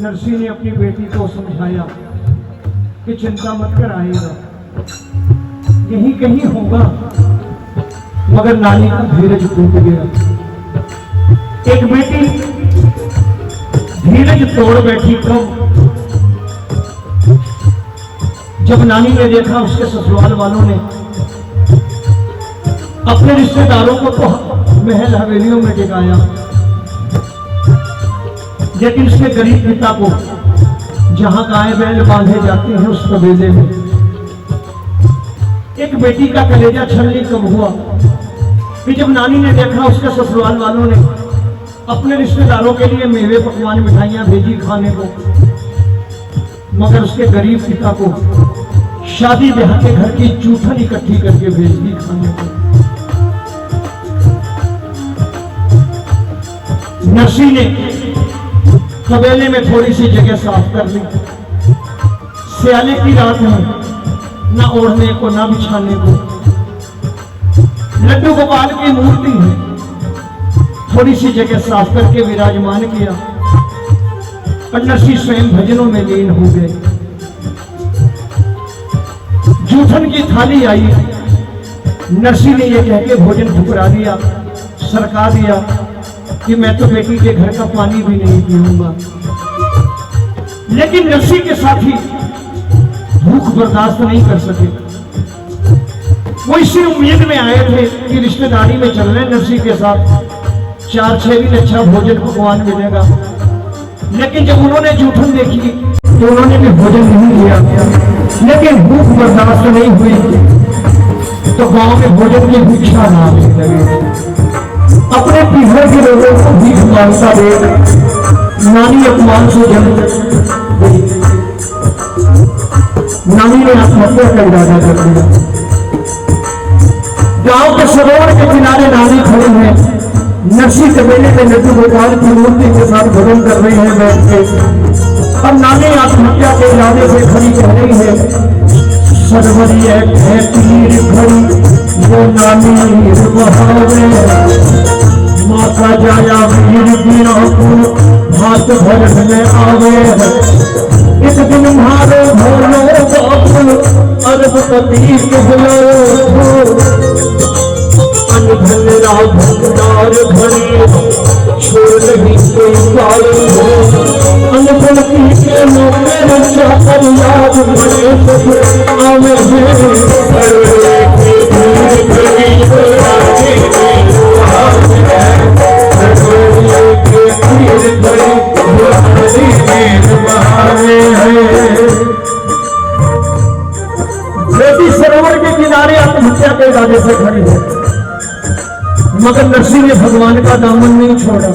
Speaker 1: नरसी ने अपनी बेटी को समझाया कि चिंता मत कर, आएगा, यही कहीं होगा। मगर नानी का धीरज टूट गया। एक बेटी धीरज तोड़ बैठी कब, जब नानी ने देखा उसके ससुराल वालों ने अपने रिश्तेदारों को तो महल हवेलियों में टिकाया, लेकिन उसके गरीब पिता को जहां गाय बैल बांधे जाते हैं उस कबीले में एक बेटी का कलेजा छलनी कब हुआ कि जब नानी ने देखा उसके ससुराल वालों ने अपने रिश्तेदारों के लिए मेवे पकवान मिठाइयां भेजी खाने को, मगर उसके गरीब पिता को शादी ब्याह के घर की जूठन इकट्ठी करके भेज दी खाने को। नरसी ने कबेले में थोड़ी सी जगह साफ कर ली। सियाले की रात है, ना ओढ़ने को ना बिछाने को। लड्डू गोपाल की मूर्ति है, थोड़ी सी जगह साफ करके विराजमान किया और नरसी स्वयं भजनों में लीन हो गए। जूठन की थाली आई, नरसी ने यह कह के भोजन ठुकरा दिया, सरका दिया कि मैं तो बेटी के घर का पानी भी नहीं पीऊंगा। लेकिन नरसी के साथी भूख बर्दाश्त नहीं कर सके। वो इसी उम्मीद में आए थे कि रिश्तेदारी में चल रहे नरसी के साथ 4-6 दिन अच्छा भोजन पकवान मिलेगा। लेकिन जब उन्होंने जूठन देखी तो उन्होंने भी भोजन नहीं लिया, लेकिन भूख बर्दाश्त नहीं हुई तो गांव में भोजन की भिक्षा मांगने लगे। अपने पीहर के लोगों को भीख मांगता देख नानी अपमान से जल गई। नानी ने आत्महत्या का इरादा कर दिया। गांव के सरोवर के किनारे नानी खड़ी है, नरसी कबीले में लड्डू गोपाल की मूर्ति के साथ भजन कर रही है बैठ के। और नानी आत्महत्या के इरादे से खड़ी कह रही है, सरवरी है तीर खड़ी वो नानी बहावे, माता जाया वीर बीरापुर हाथ भरने आवे इस दिन मारो भोलो बाबू अरबपति कहलो अनधन राव भंडार घड़ी छोड़ नहीं कोई काल हो अनधन के मेरे चाकर याद बड़े सब आवे बेटी सरोवर के किनारे आत्महत्या के इरादे से खड़ी है मगर नरसिंह ने भगवान का दामन नहीं छोड़ा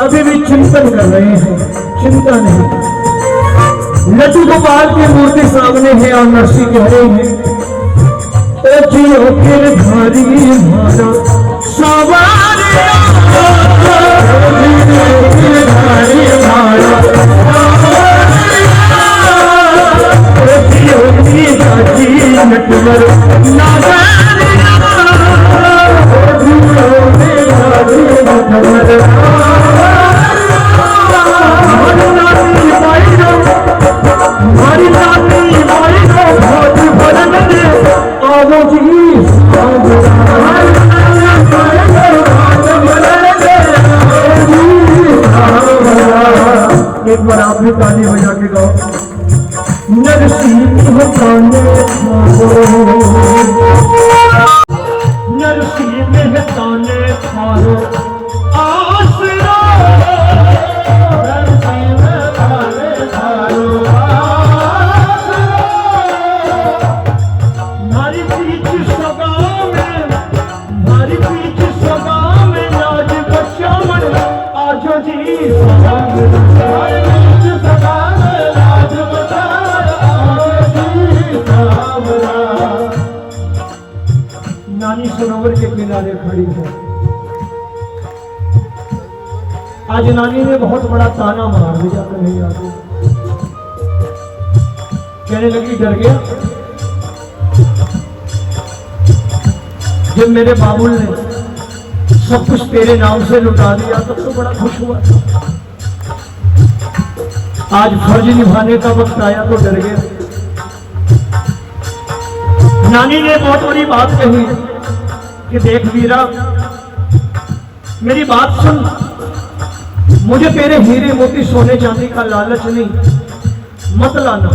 Speaker 1: अभी भी चिंतन कर रहे हैं चिंता नहीं लड्डू गोपाल की मूर्ति सामने है और नरसिंह कह रहे हैं ओ जियो फिर भारी मारा सवारिया एक बार आप भी ताली बजा के गाओ नरसिंह ताने नरसिंह ताने मारो आसरा नरसिंह ताने मारो मारी पीछ सगा में आज बच्चा मन आजो जी नानी सरोवर के किनारे खड़ी है आज नानी ने बहुत बड़ा ताना मार दिया कन्हैया को कहने लगी डर गया जब मेरे बाबुल ने सब कुछ तेरे नाम से लुटा दिया तब तो बड़ा खुश हुआ आज फर्ज निभाने का वक्त आया तो डर गया नानी ने बहुत बड़ी बात कही कि देख वीरा मेरी बात सुन मुझे तेरे हीरे मोती सोने चांदी का लालच नहीं मत लाना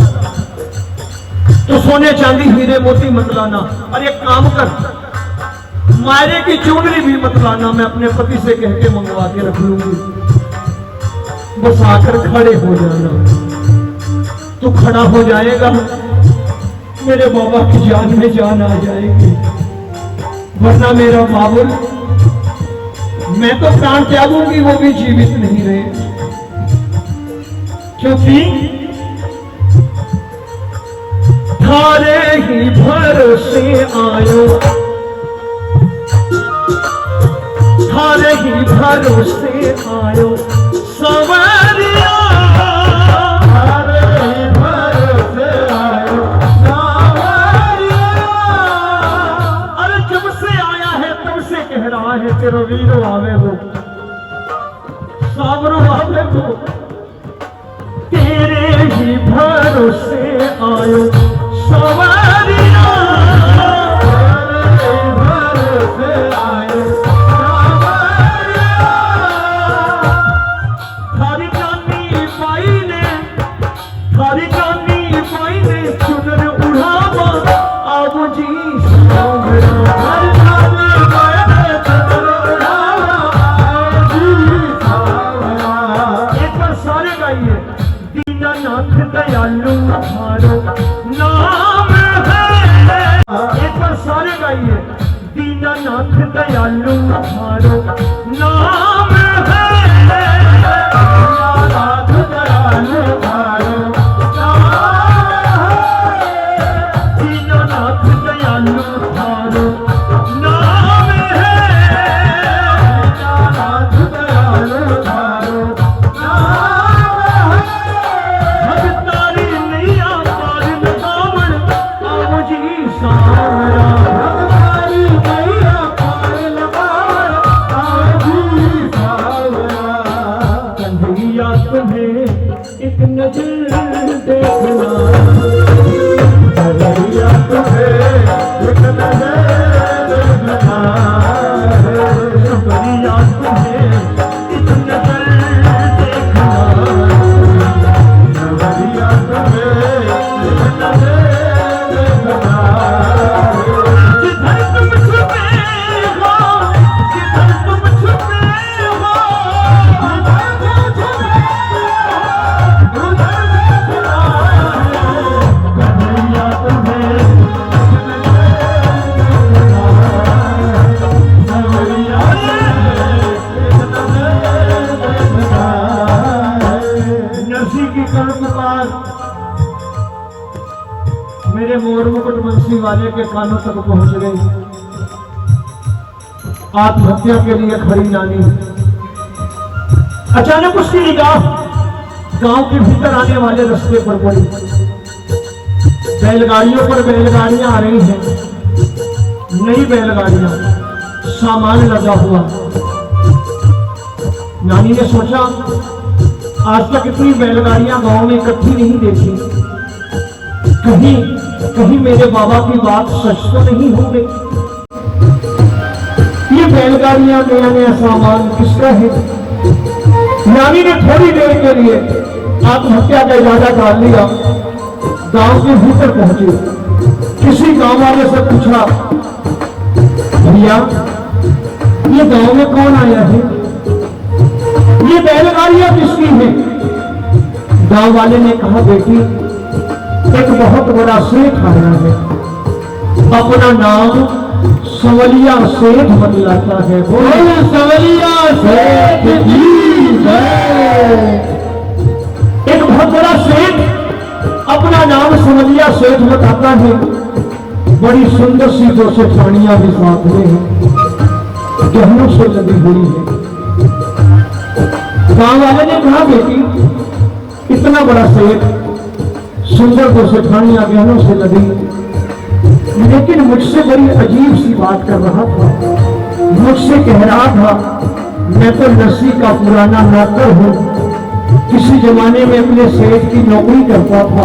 Speaker 1: तो सोने चांदी हीरे मोती मत लाना और एक काम कर मायरे की चुनरी भी मत लाना मैं अपने पति से कह के मंगवा के रख लूंगी बस आकर खड़े हो जाना तू खड़ा हो जाएगा मेरे बाबा की जान में जान आ जाएगी वरना मेरा बाबुल मैं तो प्राण त्यागूंगी वो भी जीवित नहीं रहे क्योंकि थारे ही भरोसे आयो थारे ही भरोसे आयो सवारिया थारे ही भरोसे आयो अरे जब से आया है तब से कह रहा है तेरा वीरो आवे वो सावरो आवे वो तेरे ही भरोसे आयो सवारिया तेरे ही भरोसे आयो सवारिया थारी जानी पाई ने चुनर उड़ावा आओ जी दीनानाथ दयालु तुम्हारो नाम है एक बार सारे गाइए दीनानाथ दयालु तुम्हारो नाम है दीनानाथ दयालु तुम्हारो नाम है दीनानाथ दयालु तुम्हारो नाम है दीनानाथ दयालु तुम्हारो नाम है भगतारी नैया पार लगावण आओ जी सारा भगतारी नैया पार लगावण आओ जी एक नजर देखना,
Speaker 2: नजरिया तुम्हें एक नजर देखना है,
Speaker 1: शुक्रिया तुम्हें एक नजर देखना,
Speaker 2: नजरिया तुम्हें एक नजर देखना है।
Speaker 1: जिधर तुम छुपे हो, जिधर तुम छुपे हो, कन्हैया तुम्हें नरसी की कलम पार मेरे मोर मुकुट बंसी वाले के कानों तक पहुंच गई। आत्महत्या के लिए खड़ी नानी। अचानक उसकी निगाह गांव के भीतर आने वाले रास्ते पर पड़ी। बैलगाड़ियों पर बैलगाड़ियां आ रही हैं, नई बैलगाड़ियां, सामान लगा हुआ। नानी ने सोचा आज तक इतनी बैलगाड़ियां गांव में इकट्ठी नहीं देखी, कहीं कहीं मेरे बाबा की बात सच तो नहीं हो गई। ये बैलगाड़ियां, नया नया सामान किसका है? नानी ने थोड़ी देर के लिए आत्महत्या का इरादा डाल लिया। गांव के भीतर पहुंचे। किसी गांव वाले से पूछा, भैया ये गांव में कौन आया है? ये बैलगाड़ियां किसकी है? गांव वाले ने कहा, बेटी एक बहुत बड़ा सेठ आया है, अपना नाम संवलिया सेठ बतलाता है। बोलो संवलिया सेठ की जय। एक बहुत बड़ा सेठ अपना नाम संवलिया सेठ बताता है। बड़ी सुंदर सी दो सेठानियां भी साथ में हैं, गहनों से लदी हुई है। गांव वाले ने कहा, बेटी इतना बड़ा सेठ, सुंदर दो सेठानियां गहनों से लदी, लेकिन मुझसे बड़ी अजीब सी बात कर रहा था। मुझसे कह रहा था, मैं तो नरसी का पुराना नौकर हूँ, किसी जमाने में अपने सेठ की नौकरी करता था,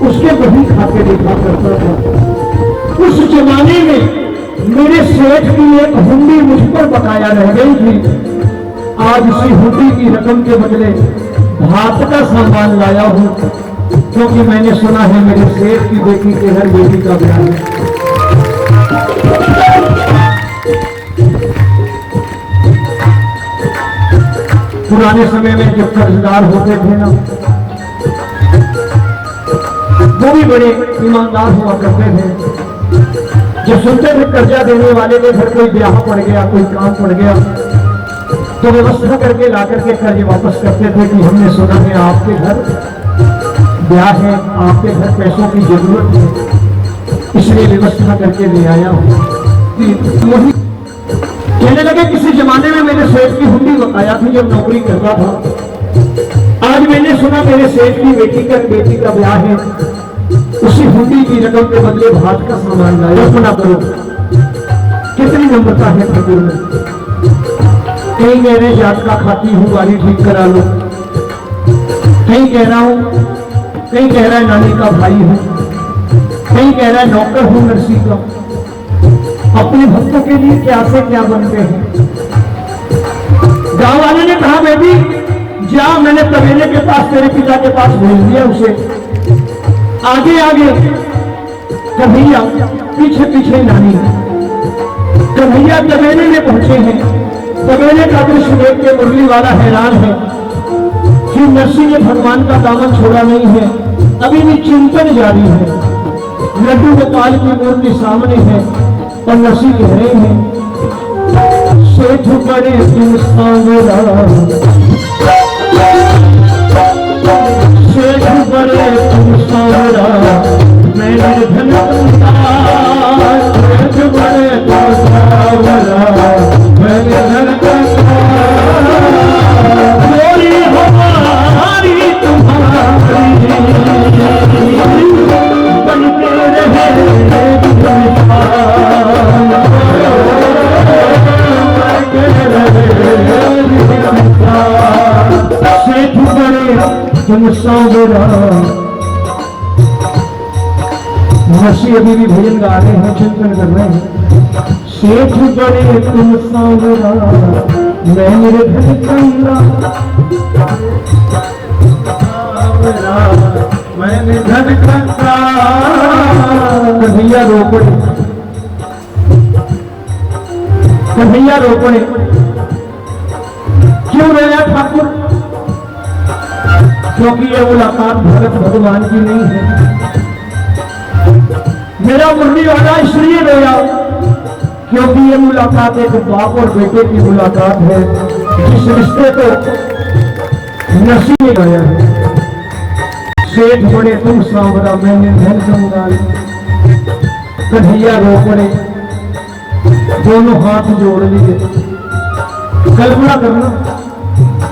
Speaker 1: उसके वही खाते देखा करता था। उस जमाने में मेरे सेठ की एक हुंडी मुझ पर बकाया रह गई थी। आज उसी हुंडी की रकम के बदले भात का सामान लाया हूँ, क्योंकि मैंने सुना है मेरे सेठ की बेटी के हर बेटी का ब्याह है। पुराने समय में जब कर्जदार होते थे ना, वो भी बड़े ईमानदार हुआ करते थे। जब सुनते थे कर्जा देने वाले के घर कोई ब्याह पड़ गया, कोई काम पड़ गया, तो व्यवस्था करके ला करके कर्ज वापस करते थे कि हमने सुना है आपके घर ब्याह है, आपके घर पैसों की जरूरत है, इसलिए व्यवस्था करके ले आया हूँ। वही कहने लगे, किसी जमाने में मेरे सेठ की हुंडी बकाया थी जब नौकरी करता था। आज मैंने सुना मेरे सेठ की बेटी का ब्याह है, उसी हुंडी की रकम के बदले भात का सामान लाया। सुना करो कितनी नम्रता है ठाकुर में। कहीं कह रहे जात का खाती हूँ, गाड़ी ठीक करा लो, कहीं कह रहा हूँ, कहीं कह रहा है नानी का भाई हूँ, कहीं कह रहा है नौकर हूँ नरसी का। अपने भक्तों के लिए क्या से क्या बनते हैं। गांव वाले ने कहा, बेटी जा, मैंने तबेले के पास तेरे पिता के पास भेज दिया उसे। आगे आगे कन्हैया, पीछे पीछे नानी। कन्हैया तबेले में पहुंचे हैं। तबेले का दृश्य देख के मुरली वाला हैरान है कि नरसी ने भगवान का दामन छोड़ा नहीं है, अभी भी चिंतन जारी है। लड्डू गोपाल की मूर्ति सामने है और नरसी कह रहे हैं, सेठ बड़े तुम सांवरा, सेठ बड़े तुम सांवरा, मैं निर्धन सेठ बड़े तुम सांवरा, मैं निर्धन गोरी हमारी तुम्हारी बनते रहे से तुम सांवरा। नसी अभी भी भजन गा रहे हैं, चिंतन कर रहे हैं। सेठ बड़े तुम सांवरा, मैं निर्धन कंगा।
Speaker 2: मैंने धन कंगा।
Speaker 1: कन्हैया रो पड़े, कन्हैया रो पड़े। क्यों रोया ठाकुर? क्योंकि यह मुलाकात भगत भगवान की नहीं है। मेरा मुरली वाला इसलिए रोया क्योंकि यह मुलाकात एक बाप और बेटे की मुलाकात है, जिस रिश्ते को नसी ने गाया है। सेठ बड़े तुम सांवरा, मैंने धन कंगाल। कन्हैया रो पड़े, दोनों हाथ जोड़ लिए। कल्पना करना,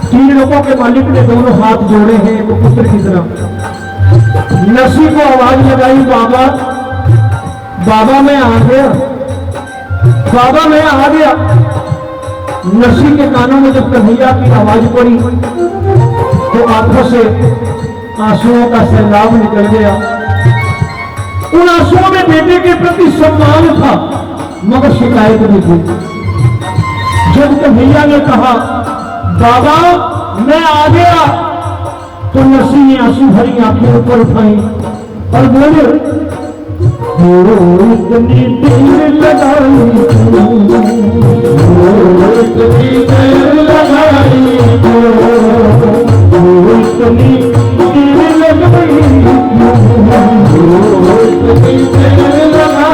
Speaker 1: 3 लोगों के मालिक ने दोनों हाथ जोड़े हैं एक पुत्र की तरह। नसी को आवाज लगाई, बाबा बाबा मैं आ गया, बाबा मैं आ गया। नसी के कानों में जब कन्हैया की आवाज पड़ी तो आंखों से आंसुओं का सैलाब निकल गया। उन आंसुओं में बेटे के प्रति सम्मान था, मगर शिकायत भी थी। जब कन्हैया ने कहा बाबा मैं आ गया, तो नसी ने आंसू भरी आंखें ऊपर उठाई और बोले, इतनी देर लगाई,
Speaker 2: इतनी देर लगाई,
Speaker 1: इतनी देर लगाई,
Speaker 2: इतनी देर लगाई,
Speaker 1: इतनी देर लगाई,
Speaker 2: इतनी देर लगाई।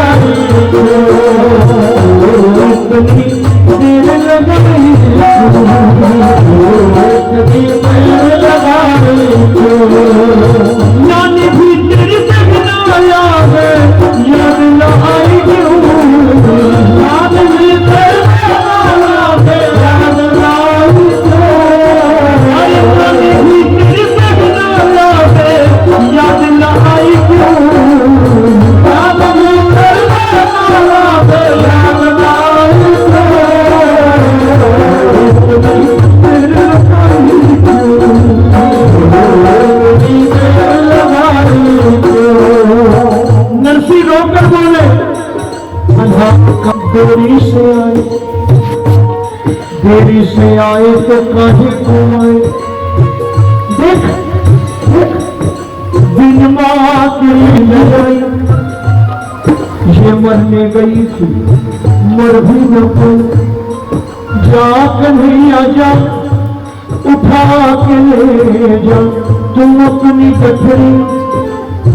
Speaker 1: नानी भी तेरी देखना याद याद न आई क्यों?
Speaker 2: याद भी तेरे याद याद आई क्यों?
Speaker 1: अरे नानी भी तेरी देखना याद न आई क्यों?
Speaker 2: याद भी तेरे याद याद आई
Speaker 1: नरसी रोकर बोले, देरी से आए, देरी से आए तो काहे को आए? देख बिन मां के लड़ाई, ये मरने गई थी मर भी न पाई। जा कन्हैया जा, उठा के ले जा तुम अपनी गठरी,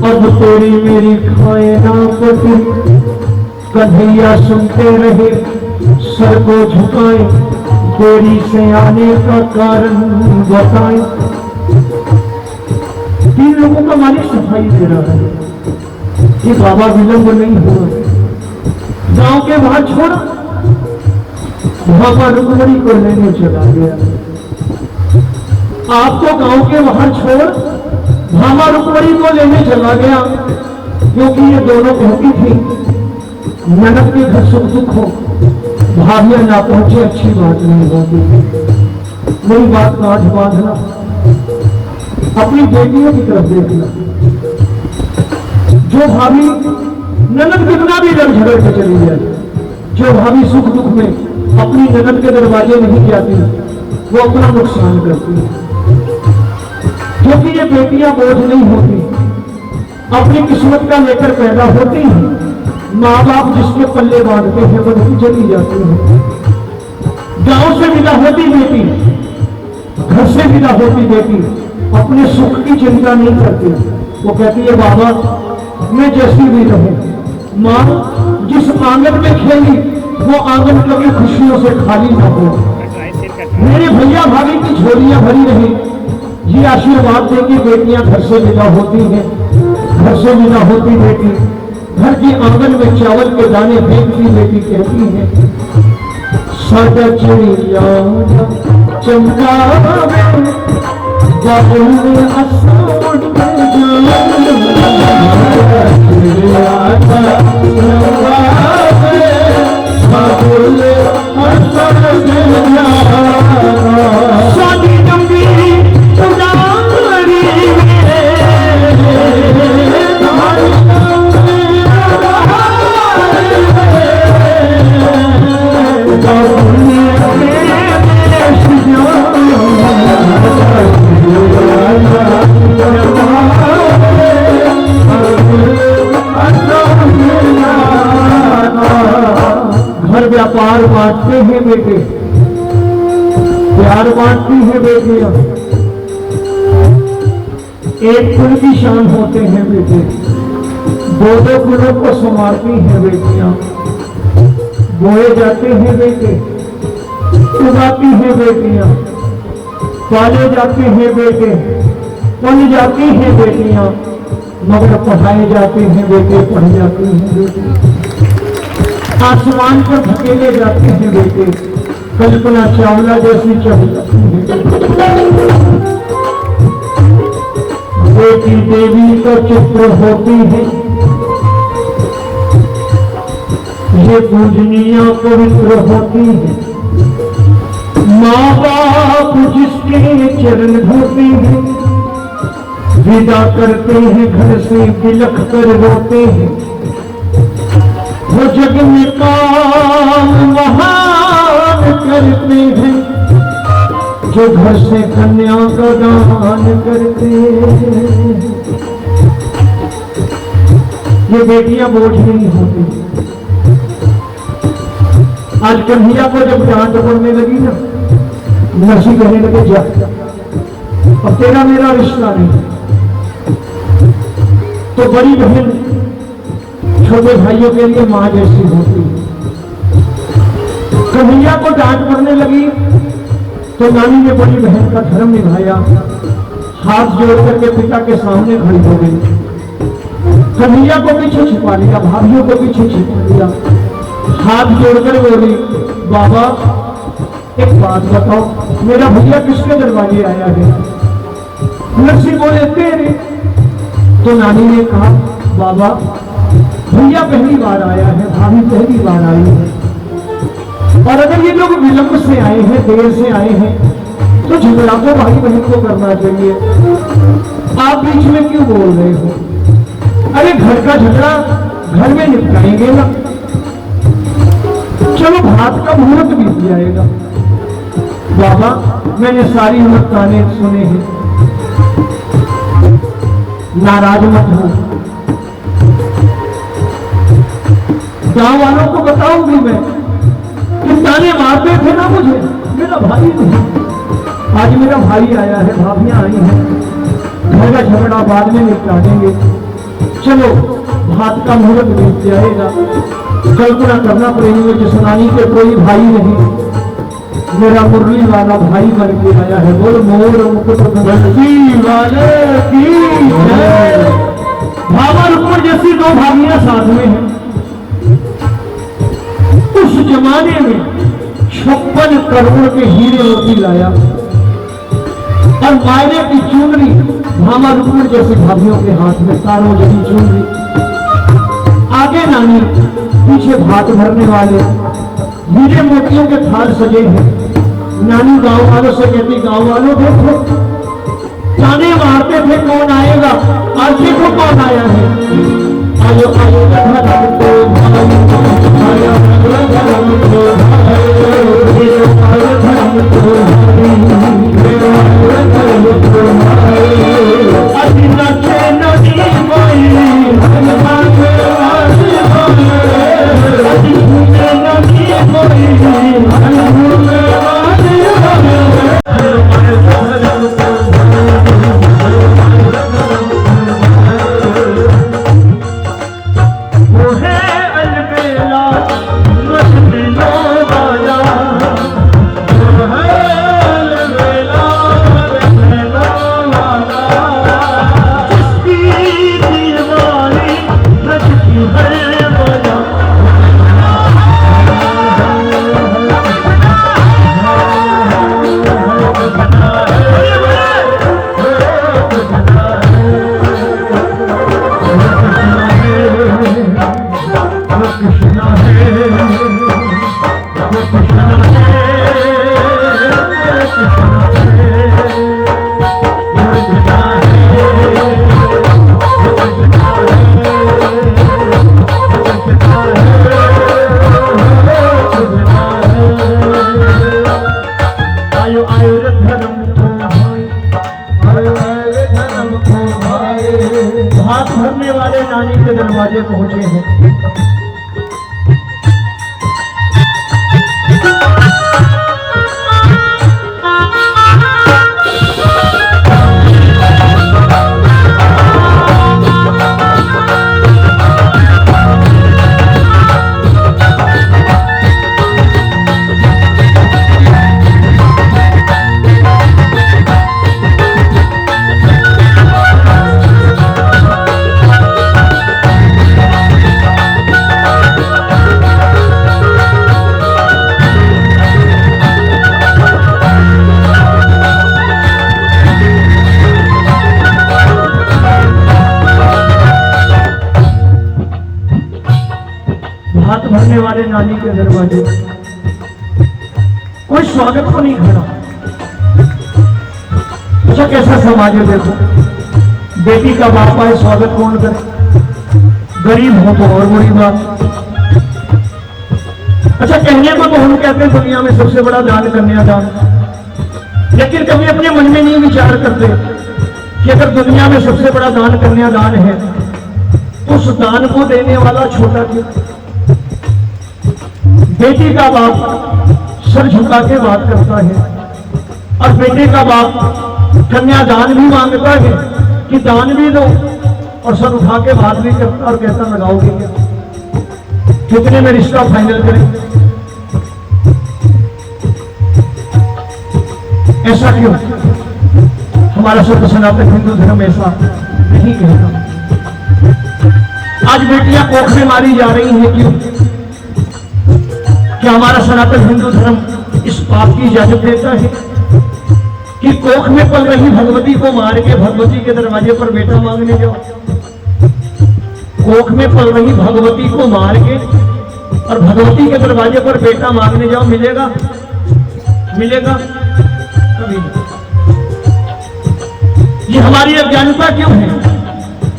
Speaker 1: अब तेरी मेरी खाए ना पति। कन्हैया सुनते रहे, सर को झुकाए, देरी से आने का कारण बताए। 3 लोगों का मालिक सफाई दे रहा है, ये बाबा विलंब नहीं हुआ। गांव के बाहर छोड़ा, बाबा रुकमणी को लेने चला गया। आपको गांव के बाहर छोड़ भामा रुकमणी को लेने चला गया, क्योंकि ये दोनों कहती थी ननद के घर सुख दुख हो, भाभियां ना पहुंचे अच्छी बात नहीं होगी। वही बात का आज बांधना, अपनी बेटियों की तरफ देखना। जो भाभी ननद कितना भी लड़ झगड़ के चली जाए, जो भाभी सुख दुख में अपनी ननद के दरवाजे नहीं जाती, वो अपना नुकसान करती है। क्योंकि ये बेटियां बोझ नहीं होती, अपनी किस्मत का लेकर पैदा होती हैं। माँ बाप जिसके पल्ले बांधते हैं वो नहीं चली जाती है। गांव से विदा होती बेटी, घर से विदा होती बेटी, अपने सुख की चिंता नहीं करती। वो कहती है बाबा मैं जैसी भी रहूं, माँ जिस आंगन में खेली वो आंगन कभी खुशियों से खाली ना हो। मेरे भैया भाभी की झोलियां भरी रही, ये आशीर्वाद देंगे। बेटियां घर से विदा होती हैं, घर से विदा होती बेटी घर के आंगन में चावल के दाने फेंकती बेटी कहती है, सादा चिड़िया चमकावे बाबुल आसा उड़ के सादी लंबी उड़ारी प्यार बांटते हैं बेटे, प्यार बांटती है बेटियां, एक कुल की शान होते हैं बेटे, दो दो कुलों को संभालती हैं बेटियां, बोए जाते हैं बेटे, उगाती हैं बेटियां, पाले जाते हैं बेटे, पल जाती हैं बेटियां, मगर पढ़ाए जाते हैं बेटे, पढ़ जाती हैं बेटे, आसमान पर धकेले जाते हैं बेटे, कल्पना चावला जैसी चढ़ जाती है बेटी, देवी का चित्र होती है, ये पूजनीय पवित्र होती है, माँ बाप जिसके चरण धोते हैं, विदा करते हैं घर से बिलख कर रोते हैं, वो जग में काम महान करते हैं, जो घर से कन्या का दान करते हैं। ये बेटियां बोझ नहीं होती। आज कन्हैया को जब डांट पड़ने लगी ना, नरसी कहने लगे जा, अब तेरा मेरा रिश्ता नहीं। तो बड़ी बहन छोटे भाइयों के लिए मां जैसी होती। कन्हैया को डांट पड़ने लगी तो नानी ने बड़ी बहन का धर्म निभाया, हाथ जोड़ करके पिता के सामने खड़ी हो गई, कन्हैया को पीछे छिपा लिया, भाभियों को पीछे छिपा लिया, हाथ जोड़कर बोली, बाबा एक बात बताओ, मेरा भैया किसके दरवाजे आया है? नरसी बोले तेरे। तो नानी ने कहा, बाबा भैया पहली बार आया है, भाभी पहली बार आई है, और अगर ये लोग विलंब से आए हैं, देर से आए हैं, तो झगड़ा तो भाई बहन को करना चाहिए, आप बीच में क्यों बोल रहे हो? अरे घर का झगड़ा घर में निपटाएंगे ना, चलो भात का मुहूर्त बीत जाएगा। बाबा मैंने सारी उम्र ताने सुने हैं, नाराज मत हो, गांव वालों को बताऊंगी मैं कि ताने मारते थे ना मुझे, मेरा भाई नहीं, आज मेरा भाई आया है, भाभियां आई हैं, घर का झगड़ा बाद में निपटा देंगे, चलो भात का मुहूर्त बीत जाएगा। कल्पना करना पड़ेगी जिस नानी के कोई भाई नहीं, मेरा मुरली वाला भाई बन के आया है, बोल मोर मुकुट बंसी वाले की जय। भावा रुक्मण जैसी दो भाभियां साथ में हैं। उस जमाने में 56 करोड़ के हीरे मोती लाया और मायने की चुनरी भामा रुक्मण जैसी भाभियों के हाथ में, तारों जैसी चुनरी, आगे नानी, पीछे भात भरने वाले हीरे मोतियों के थाल सजे हैं। नानी गांव वालों से कहती, गांव वालों देखो, ताने मारते थे कौन आएगा, आज देखो कौन आया है। आयो आयो धर्म को भाई, आयो धर्म को भाई, आयो धर्म को भाई, अति नचे नदी माई, हनुमान वाली बोले, अति नदी माई, हनुमान वाली बोले। वो है अलबेला मजनू वाला, वो है अलबेला मजनू वाला, जिसकी दीवानी नचती है वाला। भात भरने वाले नानी के दरवाजे पहुंचे हैं। हाथ भरने वाले नानी के दरवाजे कोई स्वागत को नहीं खड़ा। अच्छा कैसा समाज है देखो, बेटी का बाप आए स्वागत कौन करे, गरीब हो तो और बड़ी बात। अच्छा कहने को तो हम कहते हैं दुनिया में सबसे बड़ा दान कन्यादान, लेकिन कभी अपने मन में नहीं विचार करते कि अगर दुनिया में सबसे बड़ा दान कन्यादान है तो उस दान को देने वाला छोटा क्यों। बेटी का बाप सर झुका के बात करता है और बेटे का बाप कन्यादान भी मांगता है कि दान भी दो, और सर उठा के बात भी करता और कहता लगाओगे क्या, कितने में रिश्ता फाइनल करें। ऐसा क्यों? हमारा शुद्ध सनातन हिंदू धर्म ऐसा नहीं कहता। आज बेटियां कोख में मारी जा रही हैं क्यों? क्या हमारा सनातन हिंदू धर्म इस पाप की इजाजत देता है कि कोख में पल रही भगवती को मार के भगवती के दरवाजे पर बेटा मांगने जाओ? कोख में पल रही भगवती को मार के और भगवती के दरवाजे पर बेटा मांगने जाओ, मिलेगा? मिलेगा? कभी नहीं। ये हमारी अज्ञानता क्यों है?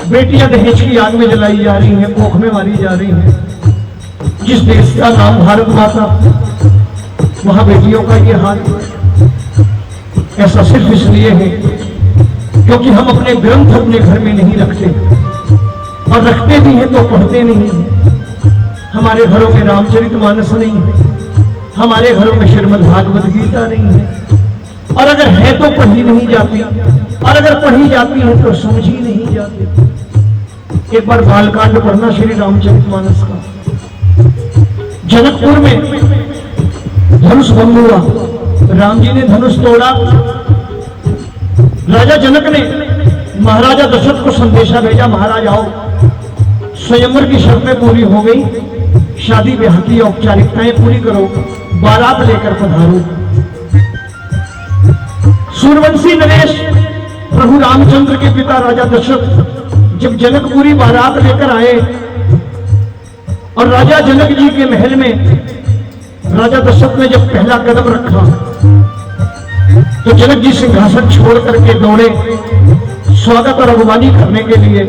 Speaker 1: बेटियां दहेज की आग में जलाई जा रही हैं, कोख में मारी जा रही हैं। जिस देश का नाम भारत माता, वहां बेटियों का ये हाल। ऐसा सिर्फ इसलिए है क्योंकि हम अपने ग्रंथ अपने घर में नहीं रखते, और रखते भी हैं तो पढ़ते नहीं हैं। हमारे घरों में रामचरितमानस नहीं है, हमारे घरों में श्रीमद् भागवत गीता नहीं है, और अगर है तो पढ़ी नहीं जाती, और अगर पढ़ी जाती है तो समझी नहीं जाती। एक बार बालकांड पढ़ना श्री रामचरितमानस का। जनकपुर में धनुष भंग हुआ, राम जी ने धनुष तोड़ा। राजा जनक ने महाराजा दशरथ को संदेशा भेजा, महाराज आओ, स्वयंवर की शर्तें पूरी हो गई, शादी ब्याह की औपचारिकताएं पूरी करो, बारात लेकर पधारो। सूर्यवंशी नरेश प्रभु रामचंद्र के पिता राजा दशरथ जब जनकपुरी बारात लेकर आए और राजा जनक जी के महल में राजा दशरथ ने जब पहला कदम रखा तो जनक जी सिंहासन छोड़ करके दौड़े स्वागत और अगवानी करने के लिए।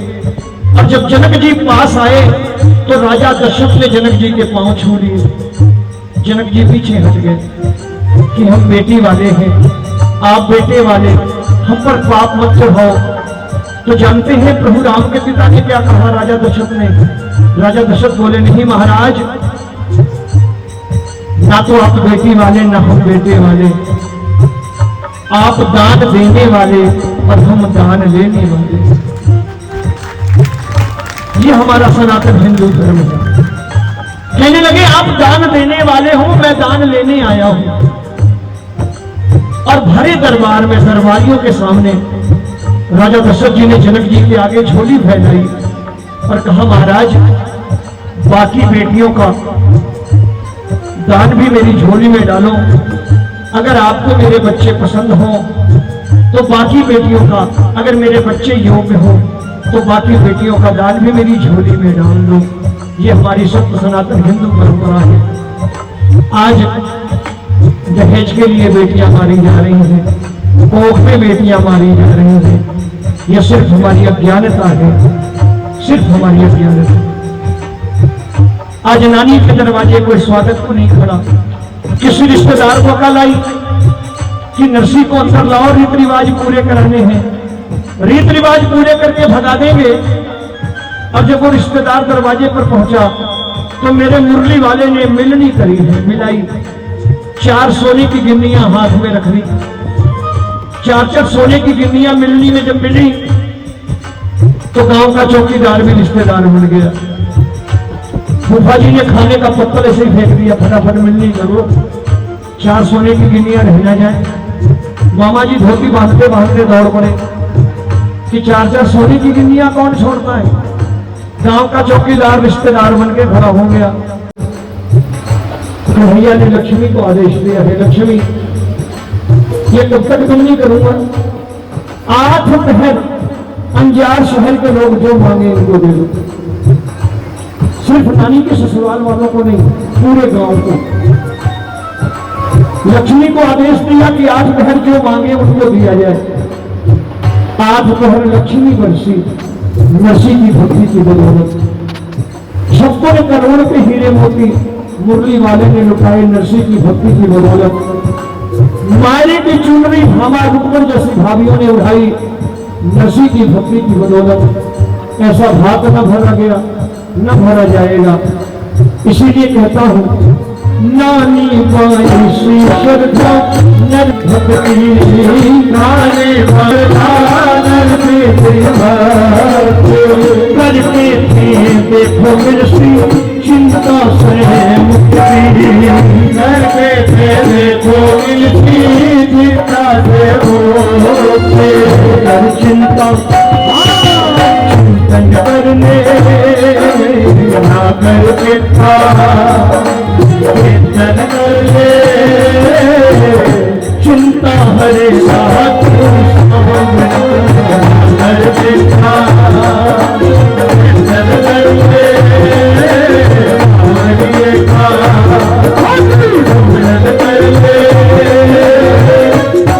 Speaker 1: और जब जनक जी पास आए तो राजा दशरथ ने जनक जी के पांव छू लिए। जनक जी पीछे हट गए कि हम बेटी वाले हैं, आप बेटे वाले, हम पर पाप मत चढ़ाओ। तो जानते हैं प्रभु राम के पिता ने क्या कहा राजा दशरथ ने? राजा दशरथ बोले, नहीं महाराज, ना तो आप बेटी वाले ना हम बेटे वाले, आप दान देने वाले और हम दान लेने वाले। ये हमारा सनातन हिंदू धर्म है। कहने लगे आप दान देने वाले हो, मैं दान लेने आया हूं। और भरे दरबार में दरबारियों के सामने राजा दशरथ जी ने जनक जी के आगे झोली फैलाई और कहा, महाराज बाकी बेटियों का दान भी मेरी झोली में डालो। अगर आपको मेरे बच्चे पसंद हो तो बाकी बेटियों का, अगर मेरे बच्चे योग्य हो तो बाकी बेटियों का दान भी मेरी झोली में डाल दो। ये हमारी सत्य सनातन हिंदू परंपरा है। आज दहेज के लिए बेटियां मारी जा रही हैं, कोख में बेटियां मारी जा रही हैं। यह सिर्फ हमारी अज्ञानता है, सिर्फ हमारी अज्ञानता। आज नानी के दरवाजे कोई स्वागत को नहीं खड़ा, किसी रिश्तेदार को कल आई कि नरसी को अंदर लाओ, रीत रिवाज पूरे कराने हैं। रीत रिवाज पूरे करके भगा देंगे। और जब वो रिश्तेदार दरवाजे पर पहुंचा तो मेरे मुरली वाले ने मिलनी करी है, मिलाई। 4 सोने की गिन्नियां हाथ में रख ली। 4 सोने की गिन्नियां मिलनी में जब मिली तो गांव का चौकीदार भी रिश्तेदार बन गया। फूफा जी ने खाने का पत्थर ऐसे ही फेंक दिया, फटाफट मिलनी करो, 4 सोने की गिन्नियां रह ना जाए। मामा जी धोती बांधते बांधते दौड़ पड़े कि 4 सोने की गिन्नियां कौन छोड़ता है। गांव का चौकीदार रिश्तेदार बन के खड़ा हो गया। भैया ने लक्ष्मी को आदेश दिया, है लक्ष्मी ये कब तक तुम नहीं करूंगा, 8 पहर अंजार शहर के लोग जो मांगे उनको दे दो। सिर्फ नानी के ससुराल वालों को नहीं, पूरे गांव को। लक्ष्मी को आदेश दिया कि 8 पहर जो मांगे उनको दिया जाए। 8 पहर लक्ष्मी बरसी नरसी की भक्ति की बदौलत। सबको ने करोड़ के हीरे मोती मुरली वाले ने लुटाए नरसी की भक्ति की बदौलत। मायरे की चुनरी भामा रुकमन जैसी भाभियों ने उठाई नरसी की भक्ति की बदौलत। ऐसा भात न भरा गया न भरा जाएगा। इसीलिए कहता हूं नानी बाई श्री श्रद्धा नर भक्ति, नानी करके देखो मिर्सी चिंता से मुक्ति, करके देखो मिर्सी चिंता से मुक्ति। कर चिंता चिंतन करने ना कर चिंता, चिंतन करने चिंता हरे साथ कर चिंता, चिंतन करने हरे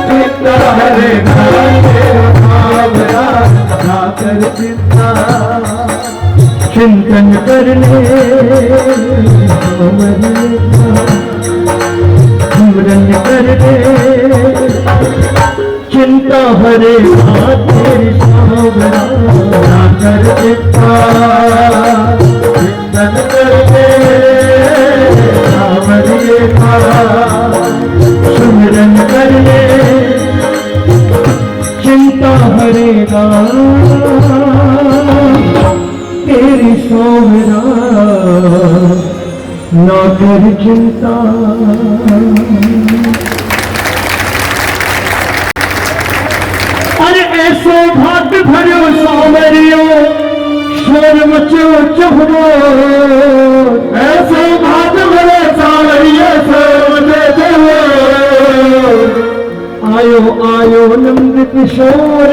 Speaker 1: चिंता हरे कर चिंता, चिंतन करने स्मरण करने चिंता हरे हाथ तेरी सावरा कर चिंता, चिंतन करने सुमिरन करने चिंता हरेगा तेरी सोहरा ना कर चिंता। अरे ऐसो भाग्य भरो सोमरियो शोर मचो चहरो, ऐसो भाग्य भरो सोमरियो शोर मचो चहरो। आयो आयो नंद किशोर